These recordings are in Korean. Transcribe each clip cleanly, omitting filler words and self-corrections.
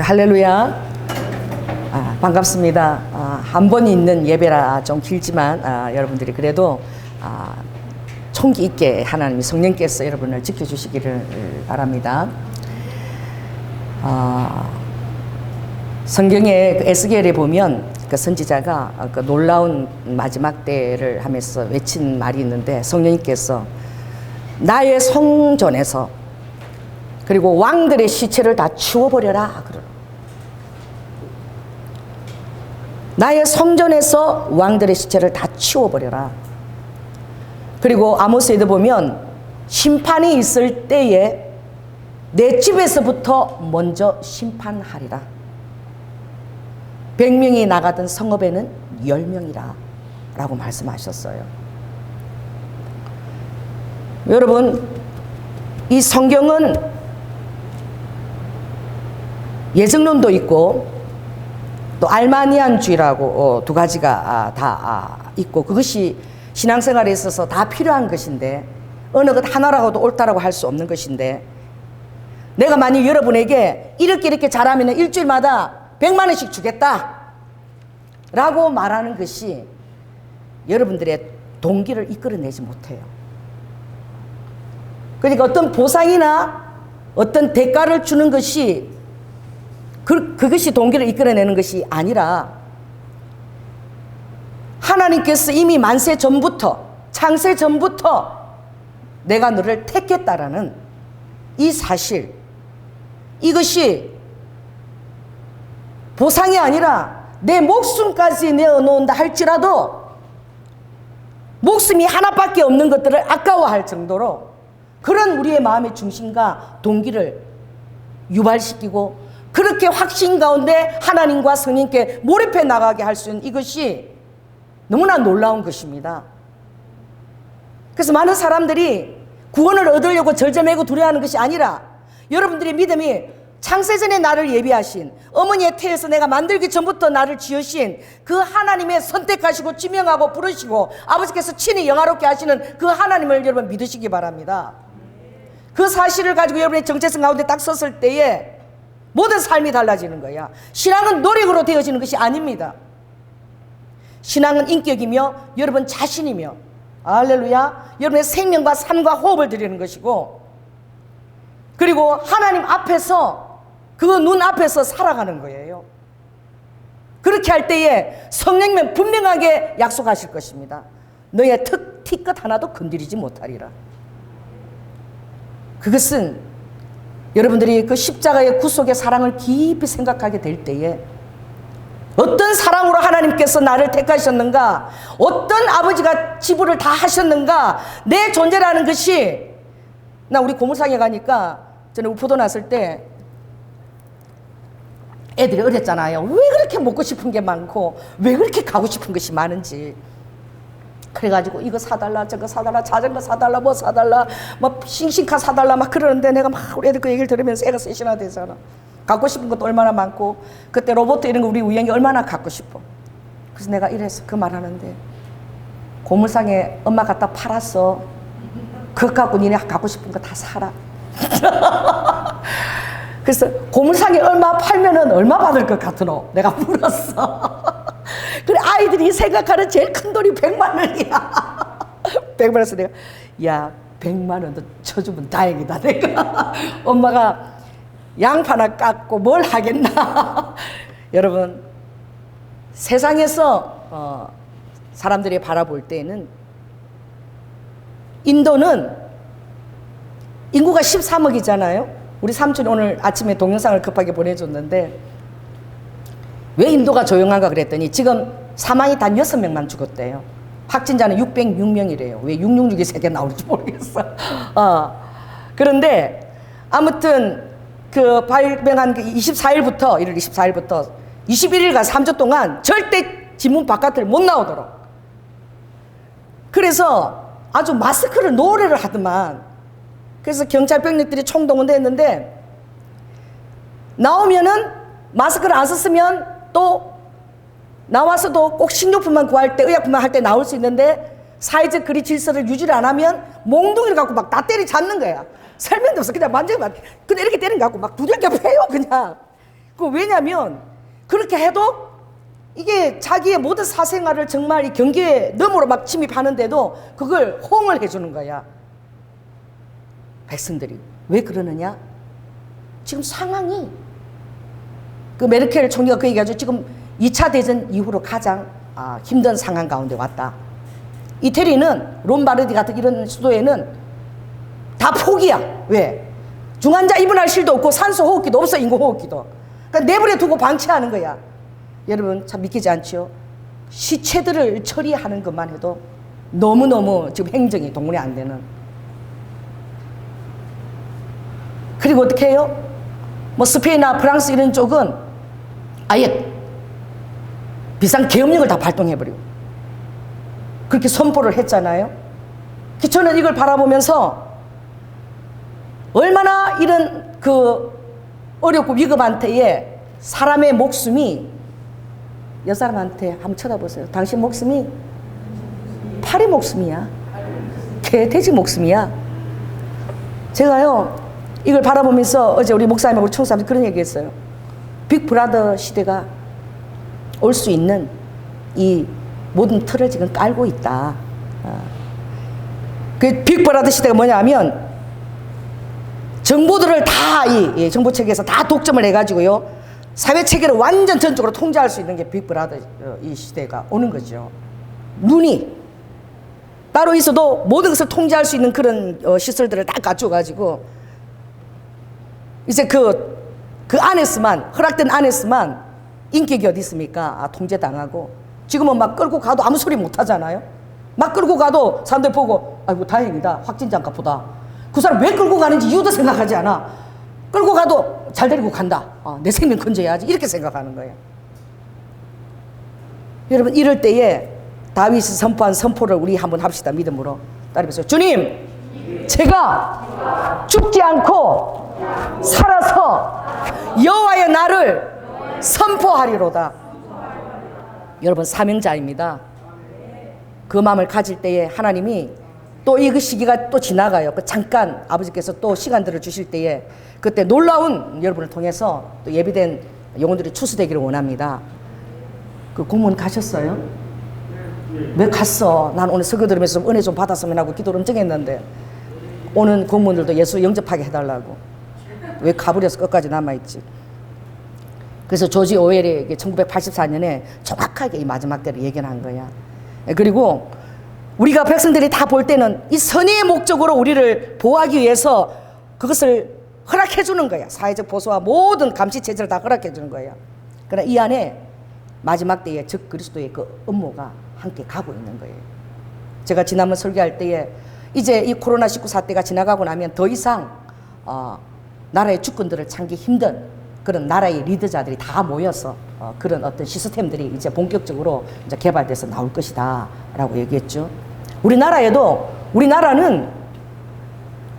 할렐루야. 반갑습니다. 한 번 있는 예배라 좀 길지만 여러분들이 그래도 총기 있게 하나님이 성령께서 여러분을 지켜주시기를 바랍니다. 성경의 에스겔에 보면 그 선지자가 그 놀라운 마지막 때를 하면서 외친 말이 있는데, 성령님께서 나의 성전에서 그리고 왕들의 시체를 다 치워버려라 그러라. 나의 성전에서 왕들의 시체를 다 치워버려라. 그리고 아모스에도 보면 심판이 있을 때에 내 집에서부터 먼저 심판하리라. 100명이 나가던 성읍에는 10명이라 라고 말씀하셨어요. 여러분, 이 성경은 예정론도 있고 또 알마니안주의라고 두 가지가 다 있고, 그것이 신앙생활에 있어서 다 필요한 것인데, 어느 것 하나라고도 옳다라고 할 수 없는 것인데, 내가 만약 여러분에게 이렇게 잘하면 일주일마다 100만 원씩 주겠다 라고 말하는 것이 여러분들의 동기를 이끌어내지 못해요. 그러니까 어떤 보상이나 어떤 대가를 주는 것이 그것이 동기를 이끌어내는 것이 아니라, 하나님께서 이미 만세 전부터, 창세 전부터 내가 너를 택했다라는 이 사실, 이것이 보상이 아니라 내 목숨까지 내어놓는다 할지라도 목숨이 하나밖에 없는 것들을 아까워할 정도로 그런 우리의 마음의 중심과 동기를 유발시키고, 그렇게 확신 가운데 하나님과 성령께 몰입해 나가게 할 수 있는 이것이 너무나 놀라운 것입니다. 그래서 많은 사람들이 구원을 얻으려고 절제매고 두려워하는 것이 아니라, 여러분들의 믿음이 창세전에 나를 예비하신, 어머니의 태에서 내가 만들기 전부터 나를 지으신 그 하나님의 선택하시고 지명하고 부르시고 아버지께서 친히 영화롭게 하시는 그 하나님을 여러분 믿으시기 바랍니다. 그 사실을 가지고 여러분의 정체성 가운데 딱 섰을 때에 모든 삶이 달라지는 거야. 신앙은 노력으로 되어지는 것이 아닙니다. 신앙은 인격이며 여러분 자신이며, 할렐루야, 여러분의 생명과 삶과 호흡을 드리는 것이고, 그리고 하나님 앞에서, 그 눈 앞에서 살아가는 거예요. 그렇게 할 때에 성령님은 분명하게 약속하실 것입니다. 너의 티끝 하나도 건드리지 못하리라. 그것은 여러분들이 그 십자가의 구속의 사랑을 깊이 생각하게 될 때에, 어떤 사랑으로 하나님께서 나를 택하셨는가, 어떤 아버지가 지불을 다 하셨는가, 내 존재라는 것이, 나 우리 고물상에 가니까 저는 우포도 났을 때 애들이 어렸잖아요. 왜 그렇게 먹고 싶은 게 많고 왜 그렇게 가고 싶은 것이 많은지. 그래가지고 이거 사달라 저거 사달라 자전거 사달라 뭐 사달라 뭐 싱싱카 사달라 막 그러는데, 내가 막 우리 애들 그 얘기를 들으면서 애가 셋이나 되잖아. 갖고 싶은 것도 얼마나 많고, 그때 로봇 이런 거 우리 우영이 얼마나 갖고 싶어. 그래서 내가 이래서 그 말하는데, 고물상에 엄마 갖다 팔았어. 그거 갖고 니네 갖고 싶은 거 다 사라. 그래서 고물상에 얼마 팔면은 얼마 받을 것 같으노? 내가 물었어. 그래, 아이들이 생각하는 제일 큰 돈이 100만 원이야. 100만 원에서 내가, 야, 100만 원도 쳐주면 다행이다. 내가 엄마가 양파나 깎고 뭘 하겠나. 여러분, 세상에서 사람들이 바라볼 때에는 인도는 인구가 13억이잖아요. 우리 삼촌이 오늘 아침에 동영상을 급하게 보내줬는데, 왜 인도가 조용한가 그랬더니 지금 사망이 단 6명만 죽었대요. 확진자는 606명이래요. 왜 666이 세개 나올지 모르겠어. 그런데 아무튼 그 발병한 그 24일부터 1월 24일부터 21일간 3주 동안 절대 집문 바깥을 못 나오도록, 그래서 아주 마스크를 노래를 하더만. 그래서 경찰 병력들이 총동원됐는데, 나오면은 마스크를 안 썼으면 또 나와서도 꼭 식료품만 구할 때, 의약품만 할 때 나올 수 있는데 사회적 거리 질서를 유지를 안 하면 몽둥이를 갖고 막 다 때리 잡는 거야. 설명도 없어. 그냥 만져만. 근데 이렇게 때리는 거 갖고 막 두들겨 패요, 그냥. 왜냐면 그렇게 해도 이게 자기의 모든 사생활을 정말 이 경계의 너머로 막 침입하는데도 그걸 호응을 해주는 거야. 백성들이. 왜 그러느냐? 지금 상황이, 그 메르켈 총리가 그 얘기하죠. 지금 2차 대전 이후로 가장 힘든 상황 가운데 왔다. 이태리는 롬바르디 같은 이런 수도에는 다 포기야. 왜? 중환자 입원할 실도 없고 산소 호흡기도 없어. 인공호흡기도. 그러니까 내버려 두고 방치하는 거야. 여러분 참 믿기지 않죠? 시체들을 처리하는 것만 해도 너무너무 지금 행정이 동원이 안 되는. 그리고 어떻게 해요? 뭐 스페인이나 프랑스 이런 쪽은 아예 비상계엄령을 다 발동해버리고 그렇게 선포를 했잖아요. 저는 이걸 바라보면서 얼마나 이런 그 어렵고 위급한 때에 사람의 목숨이, 옆 사람한테 한번 쳐다보세요. 당신 목숨이 파리 목숨이야. 돼지 목숨이야. 제가요 이걸 바라보면서 어제 우리 목사님하고 총사님한테 그런 얘기했어요. 빅브라더 시대가 올 수 있는 이 모든 틀을 지금 깔고 있다. 그 빅브라더 시대가 뭐냐면 정보들을 다 이 정보 체계에서 다 독점을 해가지고요 사회 체계를 완전 전적으로 통제할 수 있는 게 빅브라더 이 시대가 오는 거죠. 눈이 따로 있어도 모든 것을 통제할 수 있는 그런 시설들을 다 갖춰가지고 이제 그 안에서만, 허락된 안에서만 인격이 어디 있습니까? 통제당하고. 지금은 막 끌고 가도 아무 소리 못 하잖아요. 막 끌고 가도 사람들 보고 아이고 다행이다, 확진자인가 보다. 그 사람 왜 끌고 가는지 이유도 생각하지 않아. 끌고 가도 잘 데리고 간다. 내 생명 건져야지, 이렇게 생각하는 거예요. 여러분 이럴 때에 다윗이 선포한 선포를 우리 한번 합시다. 믿음으로 따라해보세요. 주님, 제가 죽지 않고 살아서 여호와의 날을 선포하리로다. 여러분 사명자입니다. 그 마음을 가질 때에 하나님이 또 이 시기가 또 지나가요. 잠깐 아버지께서 또 시간들을 주실 때에 그때 놀라운 여러분을 통해서 또 예비된 영혼들이 추수되기를 원합니다. 그 공무원 가셨어요? 왜 갔어? 난 오늘 설교 들으면서 은혜 좀 받았으면 하고 기도를 엄청 했는데 오는 공무원들도 예수 영접하게 해달라고. 왜 가버려서 끝까지 남아있지? 그래서 조지 오웰이 1984년에 정확하게 이 마지막 때를 예견한 거야. 그리고 우리가 백성들이 다 볼 때는 이 선의의 목적으로 우리를 보호하기 위해서 그것을 허락해 주는 거야. 사회적 보수와 모든 감시 체제를 다 허락해 주는 거야. 그러나 이 안에 마지막 때에 적 그리스도의 그 업무가 함께 가고 있는 거예요. 제가 지난번 설교할 때에 이제 이 코로나19 사태가 지나가고 나면 더 이상 나라의 주권들을 찾기 힘든 그런 나라의 리더자들이 다 모여서 그런 어떤 시스템들이 이제 본격적으로 이제 개발돼서 나올 것이다 라고 얘기했죠. 우리나라는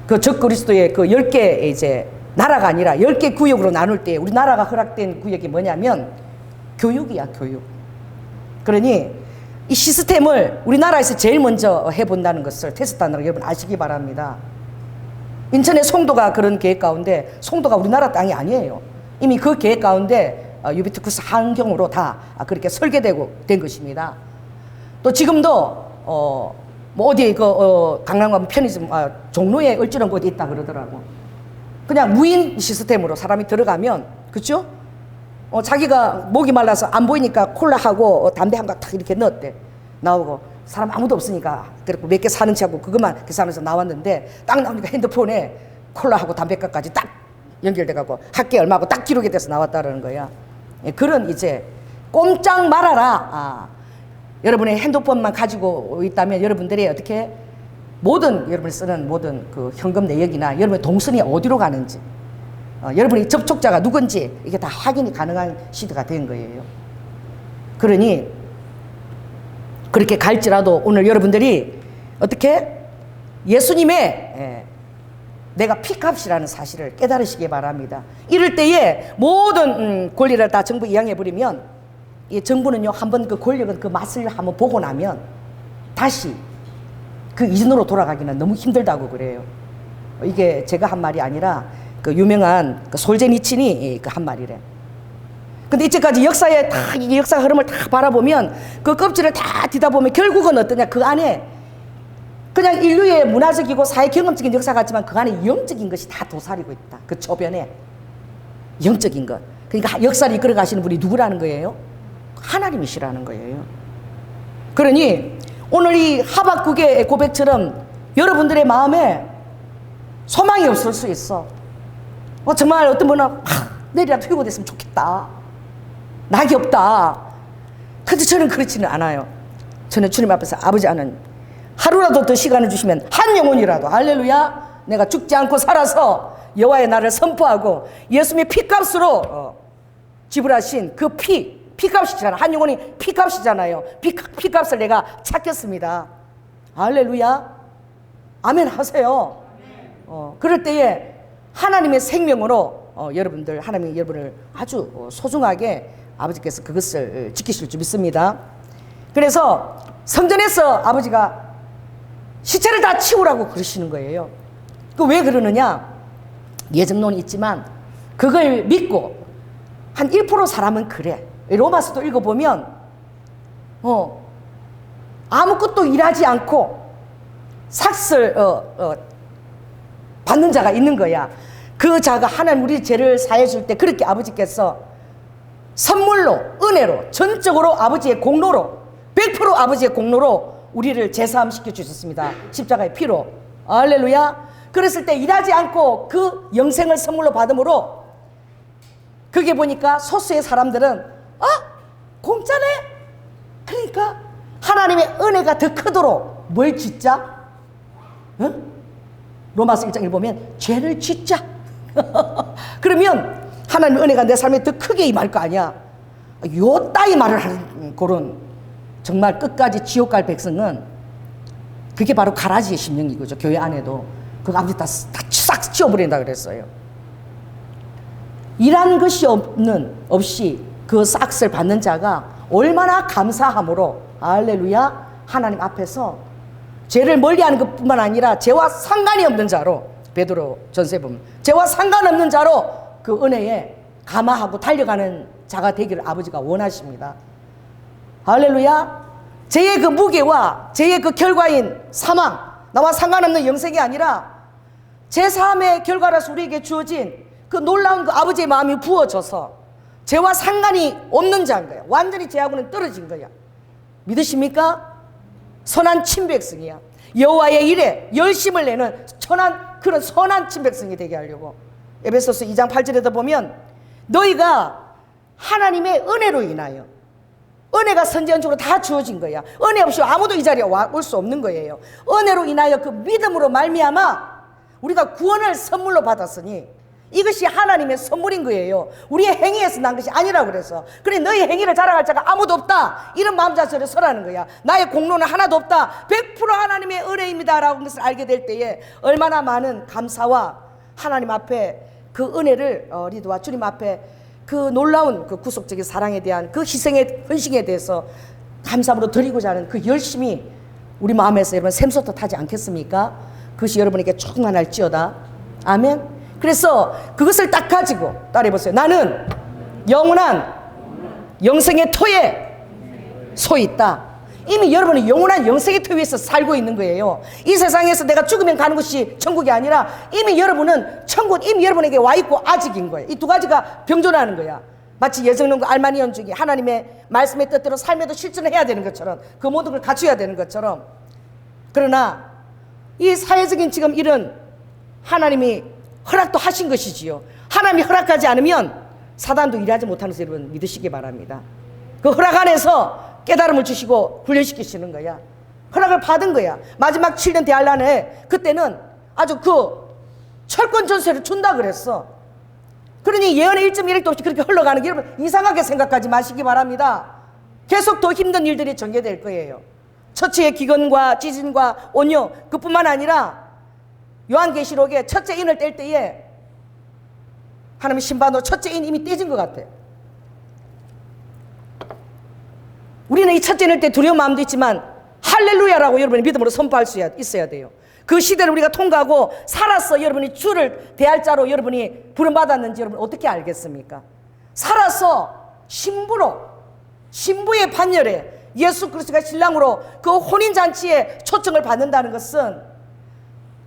그 적 그리스도의 그 10개 이제 나라가 아니라 10개 구역으로 나눌 때 우리나라가 허락된 구역이 뭐냐면 교육이야, 교육. 그러니 이 시스템을 우리나라에서 제일 먼저 해본다는 것을 테스트하는 걸 여러분 아시기 바랍니다. 인천의 송도가 그런 계획 가운데, 송도가 우리나라 땅이 아니에요. 이미 그 계획 가운데 유비투쿠스 환경으로 다 그렇게 설계되고 된 것입니다. 또 지금도 뭐 어디에 강남 가면 편의점 종로에 얼찌런 곳이 있다 그러더라고. 그냥 무인 시스템으로 사람이 들어가면, 그렇죠? 자기가 목이 말라서 안 보이니까 콜라하고 담배 한 가 탁 이렇게 넣었대. 나오고 사람 아무도 없으니까 그리고 몇 개 사는 체하고 그것만 계산해서 나왔는데 딱 나오니까 핸드폰에 콜라하고 담배값까지 딱 연결돼가고 학계 얼마고 딱 기록이 돼서 나왔다는 거야. 그런 이제 꼼짝 말아라. 여러분의 핸드폰만 가지고 있다면 여러분들이 어떻게 모든 여러분이 쓰는 모든 그 현금 내역이나 여러분의 동선이 어디로 가는지, 여러분의 접촉자가 누군지 이게 다 확인이 가능한 시대가 된 거예요. 그러니 그렇게 갈지라도 오늘 여러분들이 어떻게 예수님의 내가 피값이라는 사실을 깨달으시기 바랍니다. 이럴 때에 모든 권리를 다 정부 이양해버리면 이 정부는요, 한번 그 권력은 그 맛을 한번 보고 나면 다시 그 이전으로 돌아가기는 너무 힘들다고 그래요. 이게 제가 한 말이 아니라 그 유명한 그 솔제니친이 그 한 말이래. 근데 이제까지 역사의 다, 이 역사 흐름을 다 바라보면 그 껍질을 다 뒤다 보면 결국은 어떠냐, 그 안에 그냥 인류의 문화적이고 사회 경험적인 역사 같지만 그 안에 영적인 것이 다 도사리고 있다. 그 조변에 영적인 것. 그러니까 역사를 이끌어 가시는 분이 누구라는 거예요? 하나님이시라는 거예요. 그러니 오늘 이 하박국의 고백처럼 여러분들의 마음에 소망이 없을 수 있어. 정말 어떤 분은 내일이라도 휴고됐으면 좋겠다. 낙이 없다. 근데 저는 그렇지는 않아요. 저는 주님 앞에서 아버지 하나님, 하루라도 더 시간을 주시면 한 영혼이라도, 할렐루야, 내가 죽지 않고 살아서 여호와의 나를 선포하고 예수님의 피값으로 지불하신 그 피값이잖아. 한 영혼이 피값이잖아요. 피값을 내가 찾겠습니다. 할렐루야. 아멘 하세요. 그럴 때에 하나님의 생명으로 여러분들, 하나님이 여러분을 아주 소중하게 아버지께서 그것을 지키실 줄 믿습니다. 그래서 성전에서 아버지가 시체를 다 치우라고 그러시는 거예요. 그 왜 그러느냐? 예정론이 있지만 그걸 믿고 한 1% 사람은 그래. 로마서도 읽어보면 아무것도 일하지 않고 삭슬 받는 자가 있는 거야. 그 자가 하나님 우리 죄를 사해 줄 때 그렇게 아버지께서 선물로, 은혜로, 전적으로 아버지의 공로로, 100% 아버지의 공로로 우리를 재사함시켜 주셨습니다. 십자가의 피로. 할렐루야. 그랬을 때 일하지 않고 그 영생을 선물로 받음으로 그게 보니까 소수의 사람들은 공짜네. 그러니까 하나님의 은혜가 더 크도록 뭘 짓자? 응? 로마서 1장 1 보면 죄를 짓자. 그러면 하나님의 은혜가 내 삶에 더 크게 임할 거 아니야. 요 따위 말을 하는 그런 정말 끝까지 지옥 갈 백성은 그게 바로 가라지의 심령인 거죠. 교회 안에도 그 아버지 다 싹 치워버린다 그랬어요. 일한 것이 없이 그 싹을 받는 자가 얼마나 감사함으로, 할렐루야, 하나님 앞에서 죄를 멀리하는 것뿐만 아니라 죄와 상관이 없는 자로, 베드로 전서에 보면 죄와 상관없는 자로 그 은혜에 감화하고 달려가는 자가 되기를 아버지가 원하십니다. 할렐루야. 죄의 그 무게와 죄의 그 결과인 사망, 나와 상관없는 영생이 아니라 제3의 결과라서 우리에게 주어진 그 놀라운 그 아버지의 마음이 부어져서 죄와 상관이 없는 자인 거야. 완전히 죄하고는 떨어진 거야. 믿으십니까? 선한 친백성이야. 여호와의 일에 열심을 내는 그런 선한 친백성이 되게 하려고. 에베소서 2장 8절에도 보면 너희가 하나님의 은혜로 인하여, 은혜가 선지연적으로 다 주어진 거야. 은혜 없이 아무도 이 자리에 올 수 없는 거예요. 은혜로 인하여 그 믿음으로 말미암아 우리가 구원을 선물로 받았으니 이것이 하나님의 선물인 거예요. 우리의 행위에서 난 것이 아니라고 그래서. 그래, 너희 행위를 자랑할 자가 아무도 없다, 이런 마음 자세로 서라는 거야. 나의 공로는 하나도 없다, 100% 하나님의 은혜입니다 라고 것을 알게 될 때에 얼마나 많은 감사와 하나님 앞에 그 은혜를 리도와 주님 앞에 그 놀라운 그 구속적인 사랑에 대한 그 희생의 헌신에 대해서 감사함으로 드리고자 하는 그 열심이 우리 마음에서 여러분 샘솟듯 하지 않겠습니까? 그것이 여러분에게 충만할지어다. 아멘. 그래서 그것을 딱 가지고 따라해보세요. 나는 영원한 영생의 터에 서 있다. 이미 여러분은 영원한 영생의 터 위에서 살고 있는 거예요. 이 세상에서 내가 죽으면 가는 것이 천국이 아니라 이미 여러분은 천국 이미 여러분에게 와 있고 아직인 거예요. 이 두 가지가 병존하는 거야. 마치 예정론과 알마니언 중에 하나님의 말씀의 뜻대로 삶에도 실천을 해야 되는 것처럼, 그 모든 걸 갖춰야 되는 것처럼. 그러나 이 사회적인 지금 일은 하나님이 허락도 하신 것이지요. 하나님이 허락하지 않으면 사단도 일하지 못하는 것을 여러분 믿으시기 바랍니다. 그 허락 안에서 깨달음을 주시고 훈련시키시는 거야. 허락을 받은 거야. 마지막 7년 대환란에 그때는 아주 그 철권 전세를 준다 그랬어. 그러니 예언의 1.1핵도 없이 그렇게 흘러가는 게 여러분 이상하게 생각하지 마시기 바랍니다. 계속 더 힘든 일들이 전개될 거예요. 처치의 기근과 지진과 온유, 그뿐만 아니라 요한계시록에 첫째 인을 뗄 때에 하나님의 심판으로 첫째 인 이미 떼진 것 같아요. 우리는 이 첫째 날 때 두려운 마음도 있지만 할렐루야라고 여러분이 믿음으로 선포할 수 있어야 돼요. 그 시대를 우리가 통과하고 살아서 여러분이 주를 대할 자로 여러분이 부름받았는지 여러분 어떻게 알겠습니까? 살아서 신부의 반열에 예수 그리스도가 신랑으로 그 혼인잔치에 초청을 받는다는 것은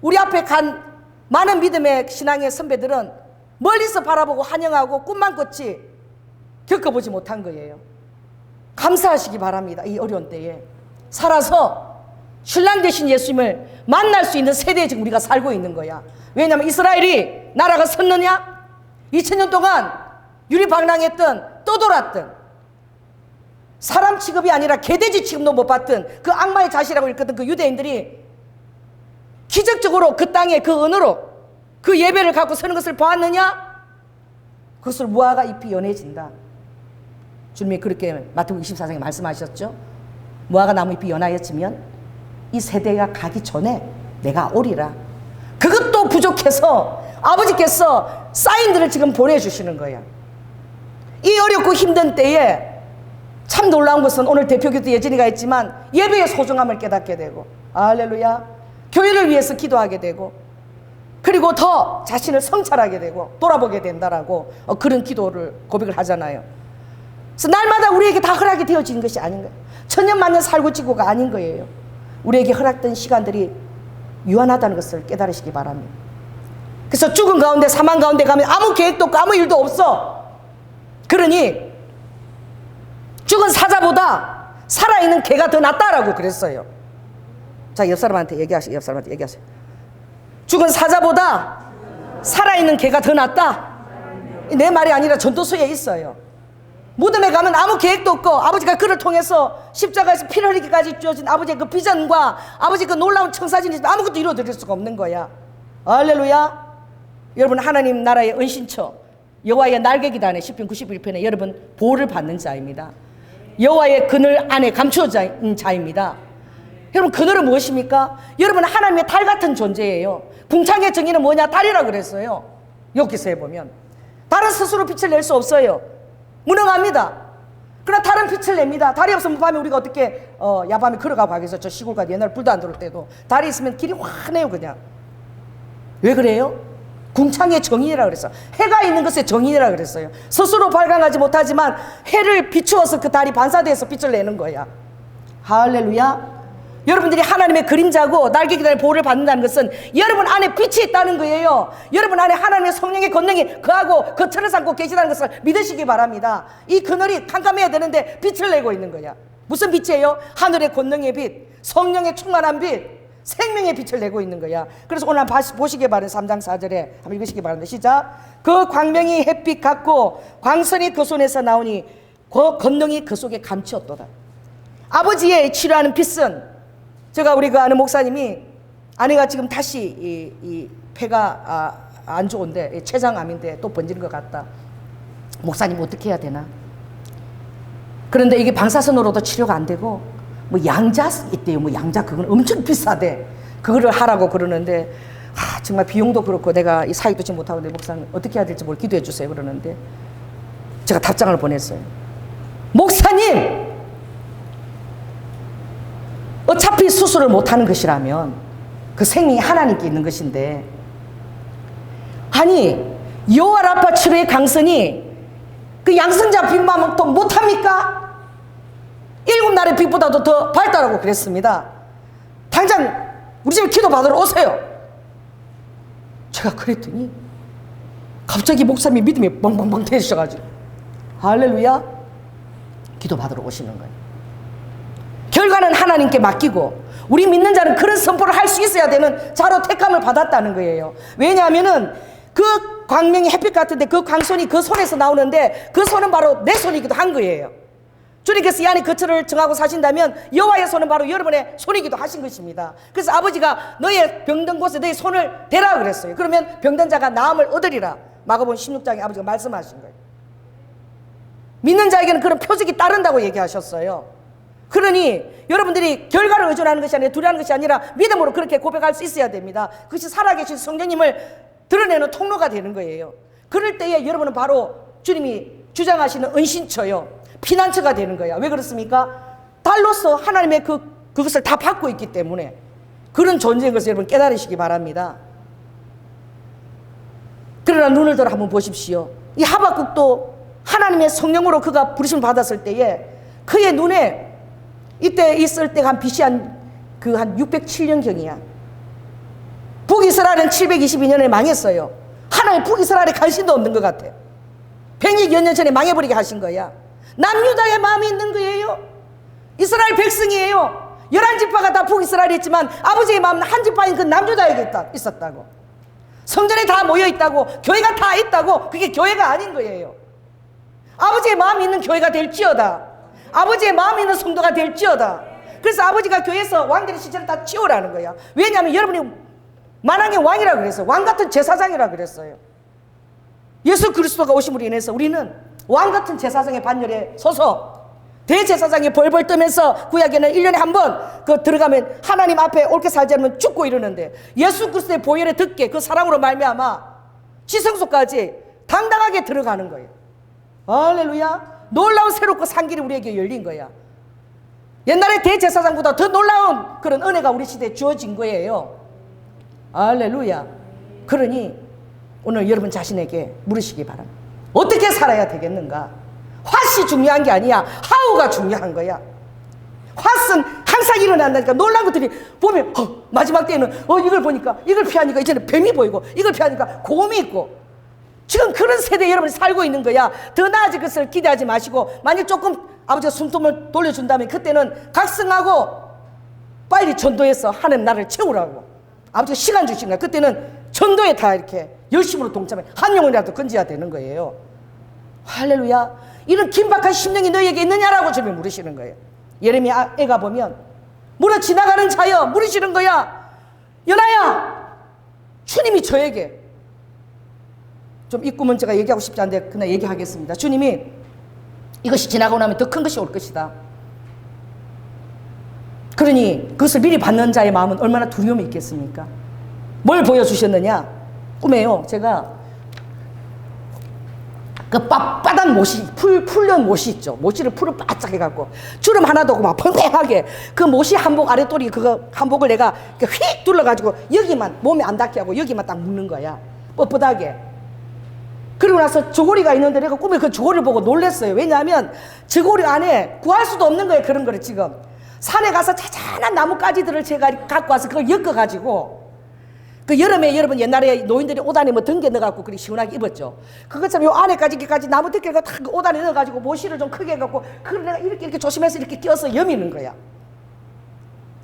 우리 앞에 간 많은 믿음의 신앙의 선배들은 멀리서 바라보고 환영하고 꿈만 꿨지 겪어보지 못한 거예요. 감사하시기 바랍니다. 이 어려운 때에 살아서 신랑 되신 예수님을 만날 수 있는 세대에 지금 우리가 살고 있는 거야. 왜냐하면 이스라엘이 나라가 섰느냐? 2000년 동안 유리방랑했던 떠돌았던 사람 취급이 아니라 개돼지 취급도 못 받던 그 악마의 자식이라고 일컫던 그 유대인들이 기적적으로 그 땅에 그 은으로 그 예배를 갖고 서는 것을 보았느냐? 그것을 무화과 잎이 연해진다. 주님이 그렇게 마태복음 24장에 말씀하셨죠. 무화과 나무 잎이 연하여지면 이 세대가 가기 전에 내가 오리라. 그것도 부족해서 아버지께서 사인들을 지금 보내주시는 거야. 이 어렵고 힘든 때에 참 놀라운 것은 오늘 대표교도 예진이가 했지만 예배의 소중함을 깨닫게 되고 할렐루야 교회를 위해서 기도하게 되고 그리고 더 자신을 성찰하게 되고 돌아보게 된다라고 그런 기도를 고백을 하잖아요. 그래서 날마다 우리에게 다 허락이 되어지는 것이 아닌 거예요. 천년만년 살고 지고가 아닌 거예요. 우리에게 허락된 시간들이 유한하다는 것을 깨달으시기 바랍니다. 그래서 죽은 가운데 사망 가운데 가면 아무 계획도 없고 아무 일도 없어. 그러니 죽은 사자보다 살아있는 개가 더 낫다라고 그랬어요. 자, 옆 사람한테 얘기하세요. 죽은 사자보다 살아있는 개가 더 낫다. 내 말이 아니라 전도서에 있어요. 무덤에 가면 아무 계획도 없고 아버지가 그를 통해서 십자가에서 피를 흘리기까지 주어진 아버지의 그 비전과 아버지의 그 놀라운 청사진이 있으면 아무것도 이루어드릴 수가 없는 거야. 할렐루야. 여러분 하나님 나라의 은신처 여호와의 날개 기단의 시편 91편에 여러분 보호를 받는 자입니다. 여호와의 그늘 안에 감추어진 자입니다. 여러분 그늘은 무엇입니까? 여러분 하나님의 달 같은 존재예요. 궁창의 정의는 뭐냐? 달이라고 그랬어요. 여기서 해보면 달은 스스로 빛을 낼 수 없어요. 무능합니다. 그러나 달은 빛을 냅니다. 달이 없으면 밤에 우리가 어떻게 야밤에 걸어가고 하겠어요. 저 시골가 옛날 불도 안 들어올 때도 달이 있으면 길이 환해요. 그냥 왜 그래요? 궁창의 정인이라 그랬어. 해가 있는 것의 정인이라 그랬어요. 스스로 발광하지 못하지만 해를 비추어서 그 달이 반사돼서 빛을 내는 거야. 할렐루야. 여러분들이 하나님의 그림자고 날개 기단의 보호를 받는다는 것은 여러분 안에 빛이 있다는 거예요. 여러분 안에 하나님의 성령의 권능이 거하고 거처를 삼고 계시다는 것을 믿으시기 바랍니다. 이 그늘이 캄캄해야 되는데 빛을 내고 있는 거야. 무슨 빛이에요? 하늘의 권능의 빛, 성령의 충만한 빛, 생명의 빛을 내고 있는 거야. 그래서 오늘 한번 보시기 바랍니다. 3장 4절에 한번 읽으시기 바랍니다. 시작. 그 광명이 햇빛 같고 광선이 그 손에서 나오니 그 권능이 그 속에 감추었도다. 아버지의 치료하는 빛은 제가 우리가 아는 목사님이 아내가 지금 다시 이 폐가 안 좋은데 췌장암인데 또 번지는 것 같다. 목사님 어떻게 해야 되나? 그런데 이게 방사선으로도 치료가 안 되고 뭐 양자 있대요. 뭐 양자 그건 엄청 비싸대. 그거를 하라고 그러는데 정말 비용도 그렇고 내가 이 사익도 지금 못하고 내 목사님 어떻게 해야 될지 뭘 기도해 주세요 그러는데 제가 답장을 보냈어요. 목사님 어차피 수술을 못하는 것이라면 그 생명이 하나님께 있는 것인데 아니 여호와 라파 치료의 강선이 그 양성자 빛만 못합니까? 7날의 빛보다도 더 밝다라고 그랬습니다. 당장 우리 집에 기도 받으러 오세요. 제가 그랬더니 갑자기 목사님이 믿음이 뻥뻥뻥 터지셔가지고 할렐루야 기도 받으러 오시는 거예요. 결과는 하나님께 맡기고 우리 믿는 자는 그런 선포를 할 수 있어야 되는 자로 택함을 받았다는 거예요. 왜냐하면은 그 광명이 햇빛 같은데 그 광선이 그 손에서 나오는데 그 손은 바로 내 손이기도 한 거예요. 주님께서 이 안에 거처를 정하고 사신다면 여호와의 손은 바로 여러분의 손이기도 하신 것입니다. 그래서 아버지가 너의 병든 곳에 너의 손을 대라 그랬어요. 그러면 병든 자가 나음을 얻으리라. 마가복음 16장에 아버지가 말씀하신 거예요. 믿는 자에게는 그런 표적이 따른다고 얘기하셨어요. 그러니 여러분들이 결과를 의존하는 것이 아니라 두려워하는 것이 아니라 믿음으로 그렇게 고백할 수 있어야 됩니다. 그것이 살아계신 성령님을 드러내는 통로가 되는 거예요. 그럴 때에 여러분은 바로 주님이 주장하시는 은신처요 피난처가 되는 거야. 왜 그렇습니까? 달로서 하나님의 그것을 다 받고 있기 때문에 그런 존재인 것을 여러분 깨달으시기 바랍니다. 그러나 눈을 들어 한번 보십시오. 이 하박국도 하나님의 성령으로 그가 부르심을 받았을 때에 그의 눈에 이때 있을 때가 한 BC 한 607년경이야. 북이스라엘은 722년에 망했어요. 하나님 북이스라엘에 관심도 없는 것 같아. 100여 년 전에 망해버리게 하신 거야. 남유다의 마음이 있는 거예요. 이스라엘 백성이에요. 11지파가 다 북이스라엘이었지만 아버지의 마음은 한 지파인 그 남유다에게 있었다고. 성전에 다 모여있다고. 교회가 다 있다고. 그게 교회가 아닌 거예요. 아버지의 마음이 있는 교회가 될지어다. 아버지의 마음이 있는 성도가 될지어다. 그래서 아버지가 교회에서 왕들의 시체를 다 치우라는 거야. 왜냐하면 여러분이 만왕의 왕이라 그랬어요. 왕같은 제사장이라 그랬어요. 예수 그리스도가 오심으로 인해서 우리는 왕같은 제사장의 반열에 서서 대제사장이 벌벌 떠면서 구약에는 1년에 한 번 들어가면 하나님 앞에 옳게 살지 않으면 죽고 이러는데 예수 그리스도의 보혈에 듣게 그 사랑으로 말미암아 지성소까지 당당하게 들어가는 거예요. 할렐루야. 놀라운 새롭고 산 길이 우리에게 열린 거야. 옛날에 대제사장보다 더 놀라운 그런 은혜가 우리 시대에 주어진 거예요. 할렐루야. 그러니 오늘 여러분 자신에게 물으시기 바랍니다. 어떻게 살아야 되겠는가? 핫이 중요한 게 아니야. 하우가 중요한 거야. 핫은 항상 일어난다니까. 놀란 것들이 보면 마지막 때에는 이걸 보니까 이걸 피하니까 이제는 뱀이 보이고 이걸 피하니까 곰이 있고. 지금 그런 세대에 여러분이 살고 있는 거야. 더 나아질 것을 기대하지 마시고 만약 조금 아버지가 숨통을 돌려준다면 그때는 각성하고 빨리 전도해서 하나님 나를 채우라고 아버지가 시간 주신 거야. 그때는 전도에 다 이렇게 열심으로 동참해 한 영혼이라도 건져야 되는 거예요. 할렐루야. 이런 긴박한 심령이 너희에게 있느냐라고 주님 물으시는 거예요. 예레미야 애가 보면 물어 지나가는 자여 물으시는 거야. 연아야, 주님이 저에게 좀 이 꿈은 제가 얘기하고 싶지 않은데 그냥 얘기하겠습니다. 주님이 이것이 지나가고 나면 더 큰 것이 올 것이다. 그러니 그것을 미리 받는 자의 마음은 얼마나 두려움이 있겠습니까? 뭘 보여주셨느냐? 꿈에요. 제가 그 빳빳한 모시, 풀련 모시 있죠. 모시를 풀을 바짝 해갖고 주름 하나도 없고 막 팽팽하게 그 모시 한복 아랫도리 그거 한복을 내가 휙 둘러가지고 여기만 몸에 안 닿게 하고 여기만 딱 묶는 거야. 뻣뻣하게. 그리고 나서 저고리가 있는데 내가 꿈에 그 저고리를 보고 놀랐어요. 왜냐하면 저고리 안에 구할 수도 없는 거예요. 그런 거를 지금 산에 가서 자잘한 나뭇가지들을 제가 갖고 와서 그걸 엮어가지고 그 여름에 여러분 옛날에 노인들이 옷 안에 뭐 등게 넣어갖고 그렇게 시원하게 입었죠. 그것처럼 요 안에까지 이렇게까지 나무 등게가 다 옷 안에 넣어가지고 모시를 좀 크게 해갖고 그걸 내가 이렇게 조심해서 이렇게 껴서 여미는 거야.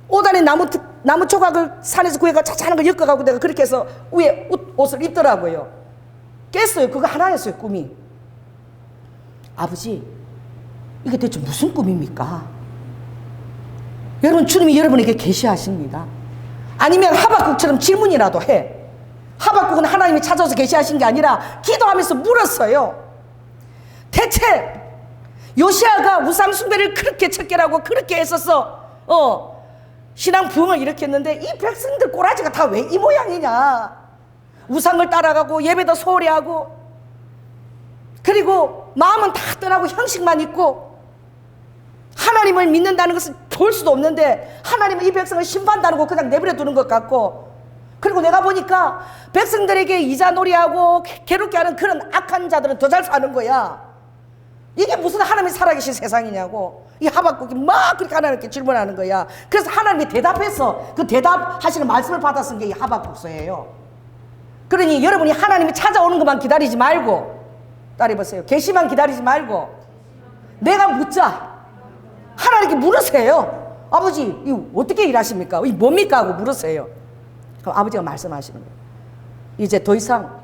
옷 안에 나무 조각을 산에서 구해가 자잘한 걸 엮어갖고 내가 그렇게 해서 위에 옷을 입더라고요. 깼어요. 그거 하나였어요. 꿈이. 아버지, 이게 대체 무슨 꿈입니까? 여러분, 주님이 여러분에게 계시하십니다. 아니면 하박국처럼 질문이라도 해. 하박국은 하나님이 찾아서 계시하신 게 아니라 기도하면서 물었어요. 대체 요시아가 우상 숭배를 그렇게 척결하고 그렇게 했었어. 신앙 부흥을 일으켰는데 이 백성들 꼬라지가 다 왜 이 모양이냐? 우상을 따라가고 예배도 소홀히 하고 그리고 마음은 다 떠나고 형식만 있고 하나님을 믿는다는 것을 볼 수도 없는데 하나님은 이 백성을 심판다는 그냥 내버려 두는 것 같고 그리고 내가 보니까 백성들에게 이자놀이하고 괴롭게 하는 그런 악한 자들은 더 잘 사는 거야. 이게 무슨 하나님이 살아계신 세상이냐고 이 하박국이 막 그렇게 하나님께 질문하는 거야. 그래서 하나님이 대답해서 그 대답하시는 말씀을 받아 쓴 게 이 하박국서예요. 그러니 여러분이 하나님이 찾아오는 것만 기다리지 말고 따라해보세요. 계시만 기다리지 말고 내가 묻자. 하나님께 물으세요. 아버지 이거 어떻게 일하십니까? 이거 뭡니까? 하고 물으세요. 그럼 아버지가 말씀하시는 거예요. 이제 더 이상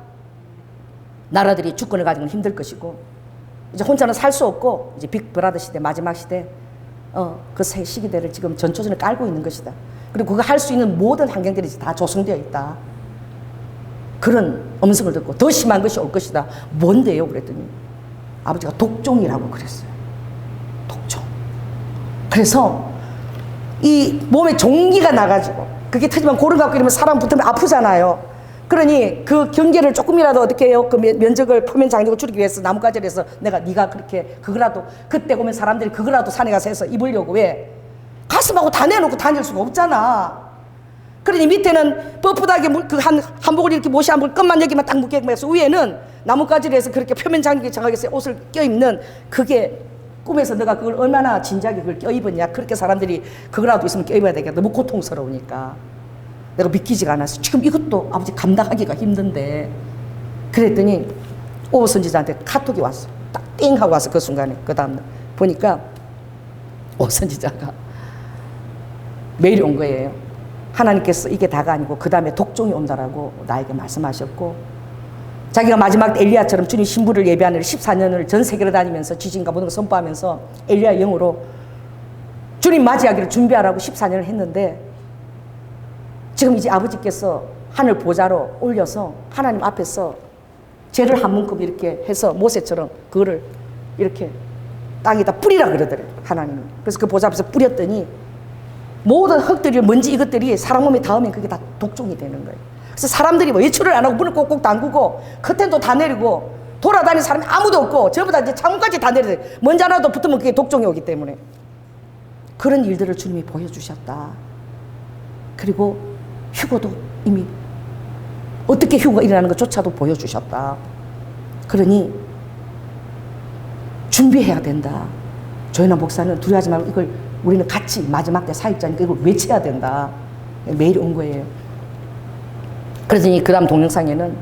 나라들이 주권을 가지고는 힘들 것이고 이제 혼자는 살 수 없고 이제 빅브라더 시대 마지막 시대 그 새 시기대를 지금 전초전을 깔고 있는 것이다. 그리고 그거 할 수 있는 모든 환경들이 다 조성되어 있다. 그런 음성을 듣고 더 심한 것이 올 것이다. 뭔데요? 그랬더니 아버지가 독종이라고 그랬어요. 독종. 그래서 이 몸에 종기가 나가지고 그게 터지면 고름 갖고 이러면 사람 붙으면 아프잖아요. 그러니 그 경계를 조금이라도 어떻게 해요? 그 면적을 표면 장력을 줄이기 위해서 나뭇가지를 해서 네가 그렇게 그거라도 그때 보면 사람들이 그거라도 산에 가서 해서 입으려고 왜? 가슴하고 다 내놓고 다닐 수가 없잖아. 그러니 밑에는 뻣뻣하게 그 한복을 이렇게 못이 한복 끝만 여기만 딱 묶게 해서 위에는 나뭇가지를 해서 그렇게 표면 장력이 정하게 해서 옷을 껴입는 그게 꿈에서 내가 그걸 얼마나 진지하게 그걸 껴입었냐. 그렇게 사람들이 그거라도 있으면 껴입어야 되겠다. 너무 고통스러우니까. 내가 믿기지가 않았어. 지금 이것도 아버지 감당하기가 힘든데. 그랬더니 오 선지자한테 카톡이 왔어. 딱 띵 하고 왔어. 그 순간에. 그 다음날 보니까 오 선지자가 메일이 온 거예요. 하나님께서 이게 다가 아니고 그 다음에 독종이 온다라고 나에게 말씀하셨고, 자기가 마지막 엘리야처럼 주님 신부를 예배하는 14년을 전 세계를 다니면서 지진과 모든 걸 선포하면서 엘리야 영으로 주님 맞이하기를 준비하라고 14년을 했는데, 지금 이제 아버지께서 하늘 보좌로 올려서 하나님 앞에서 죄를 한 문금 이렇게 해서 모세처럼 그거를 이렇게 땅에다 뿌리라 그러더래요, 하나님이. 그래서 그 보좌 앞에서 뿌렸더니 모든 흙들이, 먼지 이것들이 사람 몸에 닿으면 그게 다 독종이 되는 거예요. 그래서 사람들이 뭐 외출을 안 하고 문을 꼭꼭 잠그고 커튼도 다 내리고 돌아다니는 사람이 아무도 없고 전부 다 이제 창문까지 다 내려요. 먼지 하나도 붙으면 그게 독종이 오기 때문에. 그런 일들을 주님이 보여주셨다. 그리고 휴거도 이미 어떻게 휴거가 일어나는 것조차도 보여주셨다. 그러니 준비해야 된다. 조현아 목사는 두려워하지 말고 이걸 우리는 같이 마지막 때 사역자니까 이걸 외쳐야 된다. 메일이 온 거예요. 그러더니 그 다음 동영상에는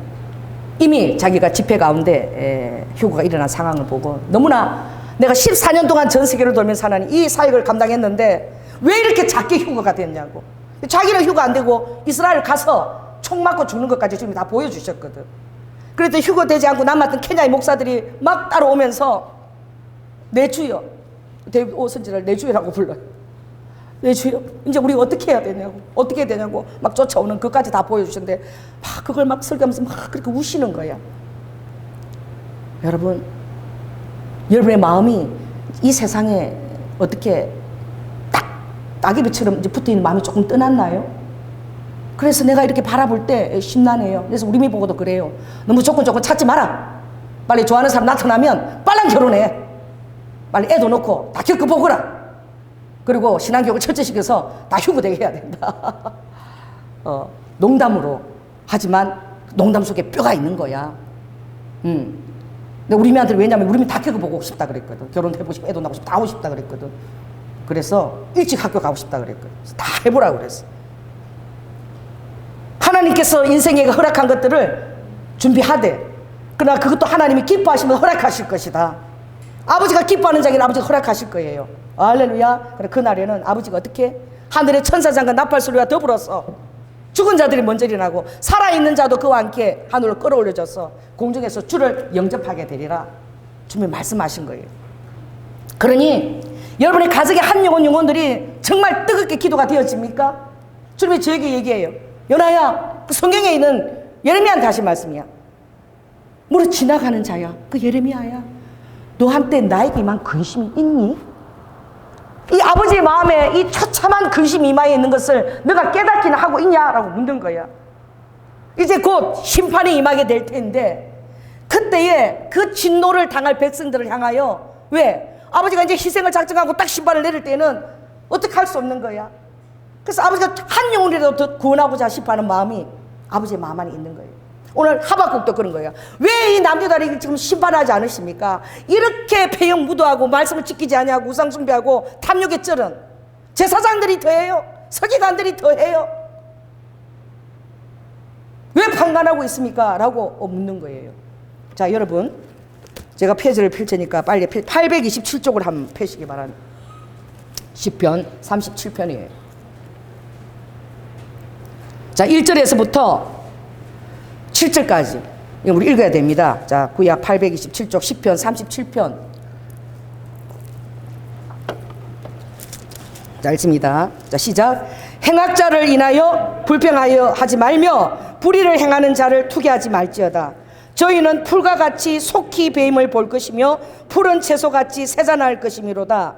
이미 자기가 집회 가운데 휴거가 일어난 상황을 보고, 너무나 내가 14년 동안 전 세계를 돌면서 하나님 이 사역을 감당했는데 왜 이렇게 작게 휴거가 됐냐고. 자기는 휴거 안 되고 이스라엘 가서 총 맞고 죽는 것까지 지금 다 보여주셨거든. 그랬더니 휴거 되지 않고 남았던 케냐의 목사들이 막 따라오면서 내 주여, 데이비드 오 선지자를 내 주여라고 불러요. 내 주여, 이제 우리 어떻게 해야 되냐고, 어떻게 해야 되냐고 막 쫓아오는 그것까지 다 보여주셨는데 막 그걸 막 설교하면서 막 그렇게 우시는 거야. 여러분, 여러분의 마음이 이 세상에 어떻게 따개비처럼 이제 붙어있는 마음이 조금 떠났나요? 그래서 내가 이렇게 바라볼 때 심란해요. 그래서 우리 미 보고도 그래요. 너무 조건 찾지 마라. 빨리 좋아하는 사람 나타나면 빨랑 결혼해. 빨리 애도 놓고 다 겪어보거라. 그리고 신앙교육을 철저시켜서 다 휴거되게 해야 된다. 농담으로 하지만 농담 속에 뼈가 있는 거야. 근데 우리 미한테 왜냐면 우리 미 다 겪어보고 싶다 그랬거든. 결혼해보고 싶고 애도 낳고 싶고 다 하고 싶다 그랬거든. 그래서 일찍 학교 가고 싶다 그랬거든. 다 해보라고 그랬어. 하나님께서 인생에 허락한 것들을 준비하되, 그러나 그것도 하나님이 기뻐하시면 허락하실 것이다. 아버지가 기뻐하는 자에게는 아버지가 허락하실 거예요. 할렐루야. 그래, 그날에는 아버지가 어떻게 하늘의 천사장과 나팔소리와 더불어서 죽은 자들이 먼저 일어나고 살아있는 자도 그와 함께 하늘로 끌어올려져서 공중에서 주를 영접하게 되리라. 주님이 말씀하신 거예요. 그러니 여러분의 가족의 한 영혼들이 정말 뜨겁게 기도가 되어집니까? 주님이 저에게 얘기해요. 연아야, 그 성경에 있는 예레미야한테 하신 말씀이야. 무릇 지나가는 자야, 그 예레미야야, 너한테 나에게 이만 근심이 있니? 이 아버지의 마음에 이 처참한 근심 이마에 있는 것을 너가 깨닫기는 하고 있냐라고 묻는 거야. 이제 곧 심판이 임하게 될 텐데 그때에 그 진노를 당할 백성들을 향하여, 왜? 아버지가 이제 희생을 작정하고 딱 심판을 내릴 때는 어떻게 할 수 없는 거야. 그래서 아버지가 한 영혼이라도 더 구원하고자 싶어하는 마음이 아버지의 마음 안에 있는 거예요. 오늘 하박국도 그런 거예요. 왜 이 남유다를 지금 심판하지 않으십니까? 이렇게 폐영 무도하고 말씀을 지키지 아니하고 우상 숭배하고 탐욕에 쩔은 제사장들이 더해요. 서기관들이 더해요. 왜 판단하고 있습니까? 라고 묻는 거예요. 자, 여러분, 제가 페이지를 펼치니까 빨리 827쪽을 한번 펴시기 바랍니다. 시편 37편이에요. 자, 1절에서부터 7절까지 이거 우리 읽어야 됩니다. 자, 구약 827쪽 시편 37편. 자, 읽습니다. 자, 시작. 행악자를 인하여 불평하여 하지 말며 불의를 행하는 자를 투기하지 말지어다. 저희는 풀과 같이 속히 뱀을 볼 것이며 푸른 채소같이 세잔할 것이미로다.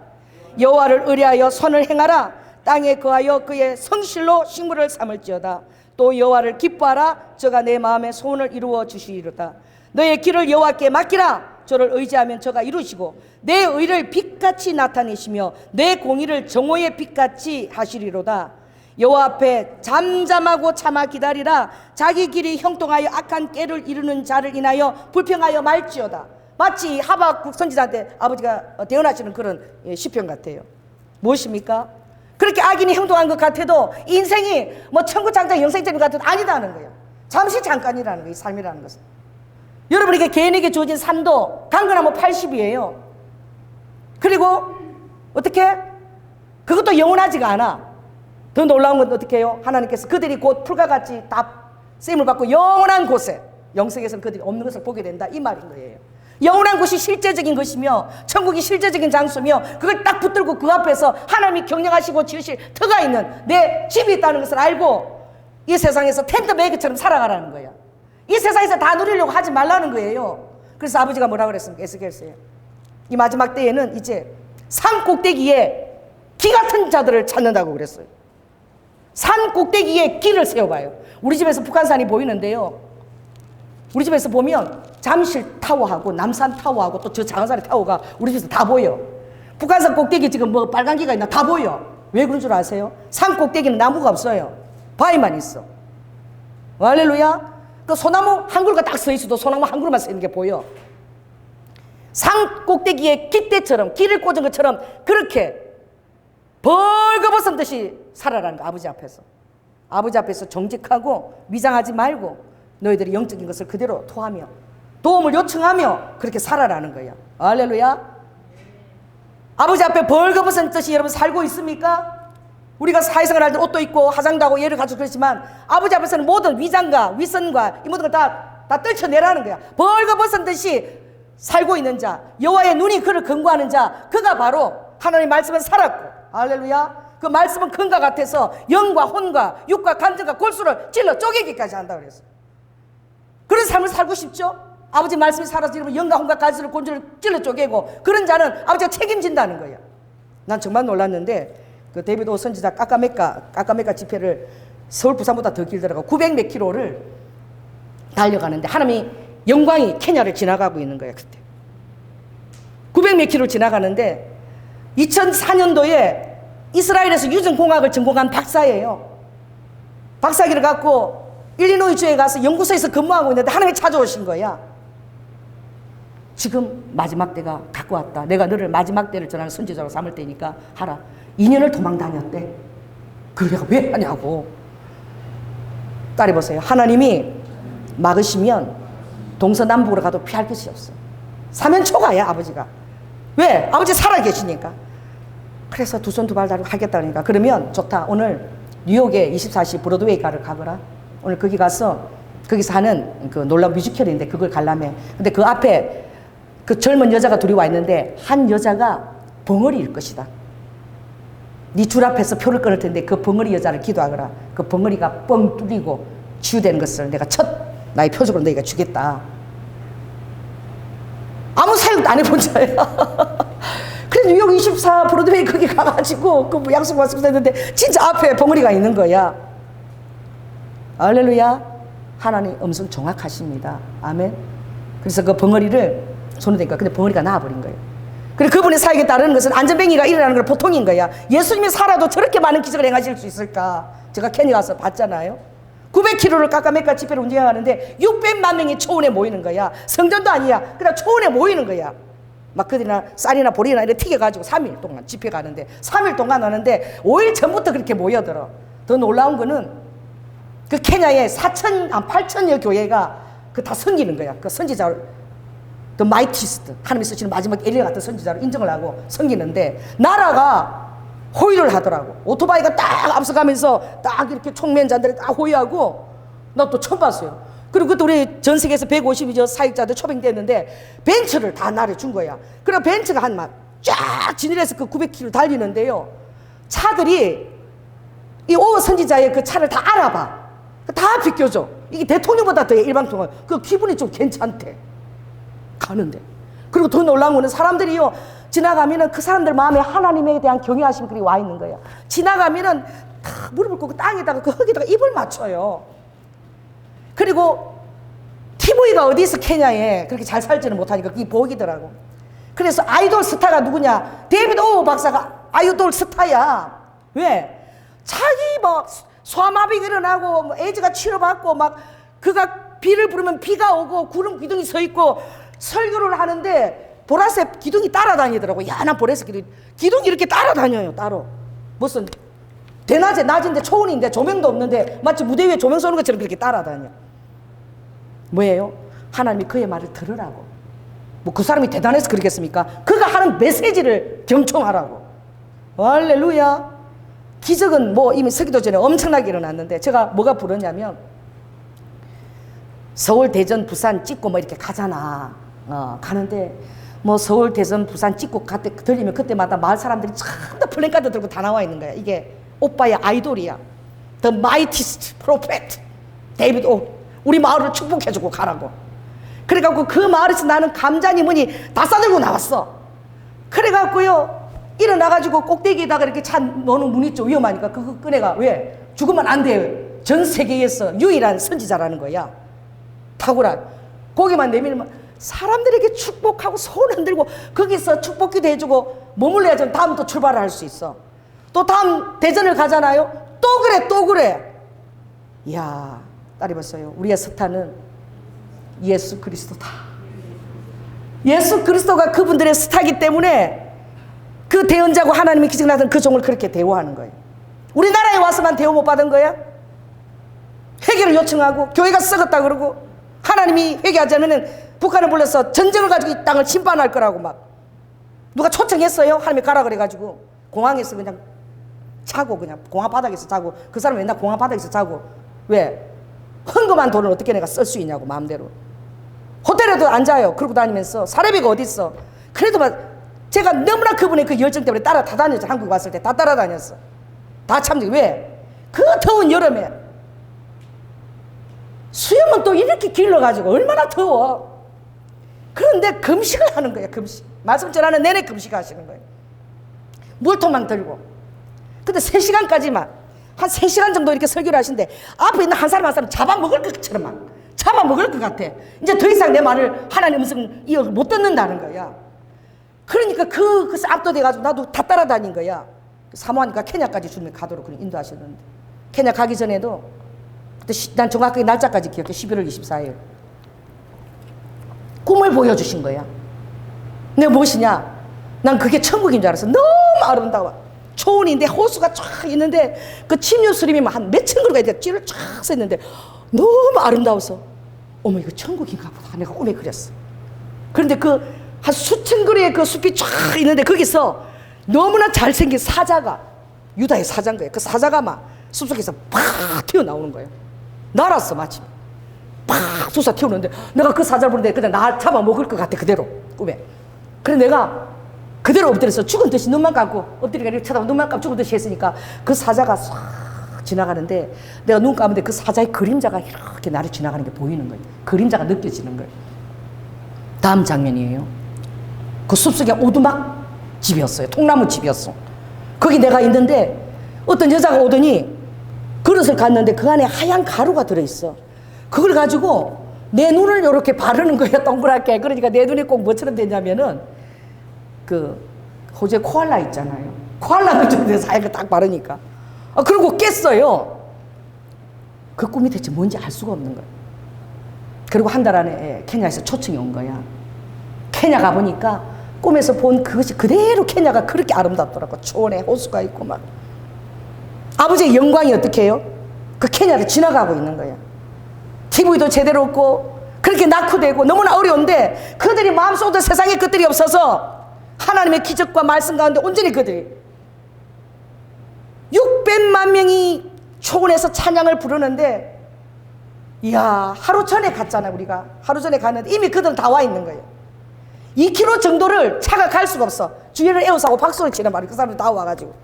여호와를 의뢰하여 선을 행하라. 땅에 거하여 그의 성실로 식물을 삼을지어다. 또 여호와를 기뻐하라. 저가 내 마음의 소원을 이루어 주시리로다. 너의 길을 여호와께 맡기라. 저를 의지하면 저가 이루시고 내 의를 빛같이 나타내시며 내 공의를 정오의 빛같이 하시리로다. 여호와 앞에 잠잠하고 참아 기다리라. 자기 길이 형통하여 악한 깨를 이루는 자를 인하여 불평하여 말지어다. 마치 하박국 선지자한테 아버지가 대언하시는 그런 시편 같아요. 무엇입니까? 그렇게 악인이 행동한 것 같아도 인생이 뭐 천국장자 영생적인 것 같아도 아니다는 거예요. 잠시 잠깐이라는 거예요. 이 삶이라는 것은. 여러분에게 개인에게 주어진 삶도 강건하면 80이에요. 그리고 어떻게? 그것도 영원하지가 않아. 더 놀라운 건 어떻게 해요? 하나님께서 그들이 곧 풀과 같이 다 쓰임을 받고 영원한 곳에, 영생에서는 그들이 없는 것을 보게 된다, 이 말인 거예요. 영원한 곳이 실제적인 것이며 천국이 실제적인 장소며 그걸 딱 붙들고 그 앞에서 하나님이 경영하시고 지으실 터가 있는 내 집이 있다는 것을 알고 이 세상에서 텐트 매기처럼 살아가라는 거야. 이 세상에서 다 누리려고 하지 말라는 거예요. 그래서 아버지가 뭐라 그랬습니까? 에스겔서에 이 마지막 때에는 이제 산 꼭대기에 기 같은 자들을 찾는다고 그랬어요. 산 꼭대기에 길을 세워봐요. 우리 집에서 북한산이 보이는데요, 우리 집에서 보면 잠실 타워하고 남산 타워하고 또 저 장산의 타워가 우리 집에서 다 보여. 북한산 꼭대기 지금 뭐 빨간 기가 있나 다 보여. 왜 그런 줄 아세요? 산 꼭대기는 나무가 없어요. 바위만 있어. 할렐루야. 그 소나무 한 그루가 딱 서 있어도 소나무 한 그루만 서 있는 게 보여. 산 꼭대기에 깃대처럼 길을 꽂은 것처럼 그렇게 벌거벗은 듯이 살아라는 거. 아버지 앞에서. 아버지 앞에서 정직하고 위장하지 말고 너희들이 영적인 것을 그대로 토하며 도움을 요청하며 그렇게 살아라는 거야. 할렐루야. 아버지 앞에 벌거벗은 듯이 여러분 살고 있습니까? 우리가 사회생활 할 때 옷도 입고 화장도 하고 예를 갖추고 그렇지만 아버지 앞에서는 모든 위장과 위선과 이 모든 걸 다 떨쳐내라는 거야. 벌거벗은 듯이 살고 있는 자, 여호와의 눈이 그를 근거하는 자, 그가 바로 하나님의 말씀을 살았고, 할렐루야. 그 말씀은 금과 같아서 영과 혼과 육과 감정과 골수를 찔러 쪼개기까지 한다 그랬어요. 그런 삶을 살고 싶죠? 아버지 말씀이 살아서 여러분 영과 혼과 갈수를 곤주를 찔러 쪼개고 그런 자는 아버지가 책임진다는 거예요. 난 정말 놀랐는데 그 데이비드 선지자 까까메카 집회를 서울 부산보다 더 길더라고. 900몇 킬로를 달려가는데 하나님이 영광이 케냐를 지나가고 있는 거예요. 그때 900몇 킬로 지나가는데 2004년도에 이스라엘에서 유전공학을 전공한 박사예요. 박사기를 갖고 일리노이주에 가서 연구소에서 근무하고 있는데 하나님이 찾아오신 거야. 지금 마지막 때가 갖고 왔다. 내가 너를 마지막 때를 전하는 선지자로 삼을 때니까 하라. 2년을 도망 다녔대. 그걸 내가 왜 하냐고. 딸이 보세요. 하나님이 막으시면 동서남북으로 가도 피할 것이 없어. 사면초가야 아버지가. 왜? 아버지 살아계시니까. 그래서 두 손 두 발 달고 하겠다 그러니까 그러면 좋다. 오늘 뉴욕에 24시 브로드웨이 가거라. 오늘 거기 가서 거기서 하는 그 놀라운 뮤지컬인데 그걸 갈라매. 근데 그 앞에 그 젊은 여자가 둘이 와 있는데 한 여자가 벙어리일 것이다. 네 줄 앞에서 표를 끊을 텐데 그 벙어리 여자를 기도하거라. 그 벙어리가 뻥 뚫리고 치유되는 것을 내가 첫 나의 표적으로 너희가 주겠다. 아무 사역도 안 해본 자야. 그래서 뉴욕 24 브로드웨이 거기 가가지고 그 약속 말씀드렸는데 진짜 앞에 벙어리가 있는 거야. 할렐루야. 하나님 음성 정확하십니다. 아멘. 그래서 그 벙어리를 손을 대니까 근데 벙어리가 나와버린 거예요. 그리고 그분의 사역에 따르는 것은 안전뱅이가 일어나는 건 보통인 거야. 예수님이 살아도 저렇게 많은 기적을 행하실 수 있을까? 제가 케냐 가서 봤잖아요. 900km를 까까메카 집회를 운영하는데 600만 명이 초원에 모이는 거야. 성전도 아니야. 그냥 초원에 모이는 거야. 막 그들이나 쌀이나 보리나 이렇게 튀겨가지고 3일 동안 집회 가는데 3일 동안 하는데 5일 전부터 그렇게 모여들어. 더 놀라운 거는 그 케냐에 8천여 교회가 그 다 섬기는 거야. 그 선지자 더 마이티스트 하나님이 쓰시는 마지막 엘리야 같은 선지자로 인정을 하고 섬기는데 나라가 호위를 하더라고. 오토바이가 딱 앞서가면서 딱 이렇게 총면잔들이 딱 호위하고 나 또 처음 봤어요. 그리고 그때 우리 전 세계에서 150여 사역자들 초빙됐는데 벤츠를 다 나를 준 거야. 그리고 벤츠가 한 막 쫙 진일해서 그 900km 달리는데요. 차들이 이 오 선지자의 그 차를 다 알아봐. 다 비껴줘. 이게 대통령보다 더 일방통화. 그 기분이 좀 괜찮대. 가는데. 그리고 더 놀라운 거는 사람들이요. 지나가면은 그 사람들 마음에 하나님에 대한 경외하심이 그리 와 있는 거예요. 지나가면은 다 무릎을 꿇고 땅에다가 그 흙에다가 입을 맞춰요. 그리고 TV가 어디 있어 케냐에 그렇게 잘 살지는 못하니까 그게 복이더라고. 그래서 아이돌 스타가 누구냐? 데이비드 오우 박사가 아이돌 스타야. 왜? 자기 뭐 소아마비가 일어나고 뭐 에이즈가 치료받고 막 그가 비를 부르면 비가 오고 구름 기둥이 서 있고 설교를 하는데 보라색 기둥이 따라다니더라고. 야나 보라색 기둥이 이렇게 따라다녀요. 따로 무슨 대낮에 낮인데 초원인데 조명도 없는데 마치 무대 위에 조명 쏘는 것처럼 그렇게 따라다녀. 뭐예요? 하나님이 그의 말을 들으라고. 뭐 그 사람이 대단해서 그러겠습니까? 그가 하는 메시지를 경청하라고. 할렐루야. 기적은 뭐 이미 서기도 전에 엄청나게 일어났는데 제가 뭐가 부르냐면 서울, 대전, 부산 찍고 뭐 이렇게 가잖아. 가는데 뭐 서울, 대전, 부산 찍고 들리면 그때마다 마을 사람들이 전부 플랜카드 들고 다 나와 있는 거야. 이게 오빠의 아이돌이야. The mightiest prophet. 데이비드 오. 우리 마을을 축복해주고 가라고. 그래갖고 그 마을에서 나는 감자니 뭐니 다 싸들고 나왔어. 그래갖고요 일어나가지고 꼭대기에다가 이렇게 차 놓는 문 있죠. 위험하니까 그거 꺼내가. 왜? 죽으면 안 돼. 전 세계에서 유일한 선지자라는 거야. 탁월한. 거기만 내밀면 사람들에게 축복하고 손 흔들고 거기서 축복기도 해주고 머물러야 좀 다음 또 출발을 할 수 있어. 또 다음 대전을 가잖아요. 또 그래. 이야, 딸이 봤어요. 우리의 스타는 예수 그리스도다. 예수 그리스도가 그분들의 스타이기 때문에 그 대언자고 하나님의 기적 나던 그 종을 그렇게 대우하는 거예요. 우리나라에 와서만 대우 못 받은 거야? 회개를 요청하고 교회가 썩었다 그러고 하나님이 회개하지 않으면 북한을 불러서 전쟁을 가지고 이 땅을 침반할 거라고 막 누가 초청했어요? 하나님이 가라 그래가지고 공항에서 그냥 자고 그냥 공항 바닥에서 자고 그 사람 맨날 공항 바닥에서 자고 왜? 헌금한 돈을 어떻게 내가 쓸 수 있냐고 마음대로 호텔에도 앉아요. 그러고 다니면서 사례비가 어디 있어? 그래도 막 제가 너무나 그분의 그 열정 때문에 따라 다 다녔죠. 한국 왔을 때 다 따라다녔어. 다 참지. 왜? 그 더운 여름에 수염은 또 이렇게 길러가지고 얼마나 더워. 그런데 금식을 하는 거예요. 금식. 말씀 전하는 내내 금식하시는 거예요. 물통만 들고. 근데 3시간까지만 한 3시간 정도 이렇게 설교를 하시는데 앞에 있는 한 사람 한 사람 잡아먹을 것처럼 막 잡아먹을 것 같아. 이제 더 이상 내 말을 하나님 음성 이어 못 듣는다는 거야. 그러니까 그 압도돼가지고 나도 다 따라다닌 거야. 사모하니까 케냐까지 주님이 가도록 인도하셨는데 케냐 가기 전에도 그때 난 정확하게 날짜까지 기억해. 11월 24일 꿈을 보여주신 거야. 내가 무엇이냐? 난 그게 천국인 줄 알았어. 너무 아름다워. 초원인데 호수가 쫙 있는데 그 침유 수림이 한 몇천 그루가 있는데 찌를 쫙 샜는데 너무 아름다워서 어머 이거 천국인가 보다 내가 꿈에 그렸어. 그런데 그 한 수천 그루의 그 숲이 쫙 있는데 거기서 너무나 잘생긴 사자가 유다의 사자인 거예요. 그 사자가 막 숲속에서 팍 튀어나오는 거예요. 날았어 마침. 팍 솟아 튀어오는데 내가 그 사자를 보는데 그냥 나 잡아먹을 것 같아 그대로 꿈에. 그래 내가 그대로 엎드려서 죽은 듯이 눈만 감고 엎드리니까 이렇게 쳐다보고 눈만 감고 죽은 듯이 했으니까 그 사자가 싹 지나가는데 내가 눈 감는데 그 사자의 그림자가 이렇게 나를 지나가는 게 보이는 거예요. 그림자가 느껴지는 거예요. 다음 장면이에요. 그 숲속에 오두막 집이었어요. 통나무 집이었어. 거기 내가 있는데 어떤 여자가 오더니 그릇을 갔는데 그 안에 하얀 가루가 들어있어. 그걸 가지고 내 눈을 이렇게 바르는 거예요. 동그랗게. 그러니까 내 눈이 꼭 뭐처럼 되냐면은 그 호주에 코알라 있잖아요. 코알라 눈처럼 돼서 하얀 거 딱 바르니까. 그리고 깼어요. 그 꿈이 대체 뭔지 알 수가 없는 거예요. 그리고 한 달 안에 케냐에서 초청이 온 거야. 케냐 가보니까 꿈에서 본 그것이 그대로 케냐가 그렇게 아름답더라고. 초원에 호수가 있고 막. 아버지의 영광이 어떻게 해요? 그 케냐를 지나가고 있는 거야. TV도 제대로 없고 그렇게 낙후되고 너무나 어려운데 그들이 마음속으로 세상에 것들이 없어서 하나님의 기적과 말씀 가운데 온전히 그들이 600만 명이 초원에서 찬양을 부르는데 이야 하루 전에 갔잖아. 우리가 하루 전에 갔는데 이미 그들은 다 와 있는 거예요. 2km 정도를 차가 갈 수가 없어. 주위를 에워싸고 박수를 치는 말이에요. 그 사람들 다 와가지고.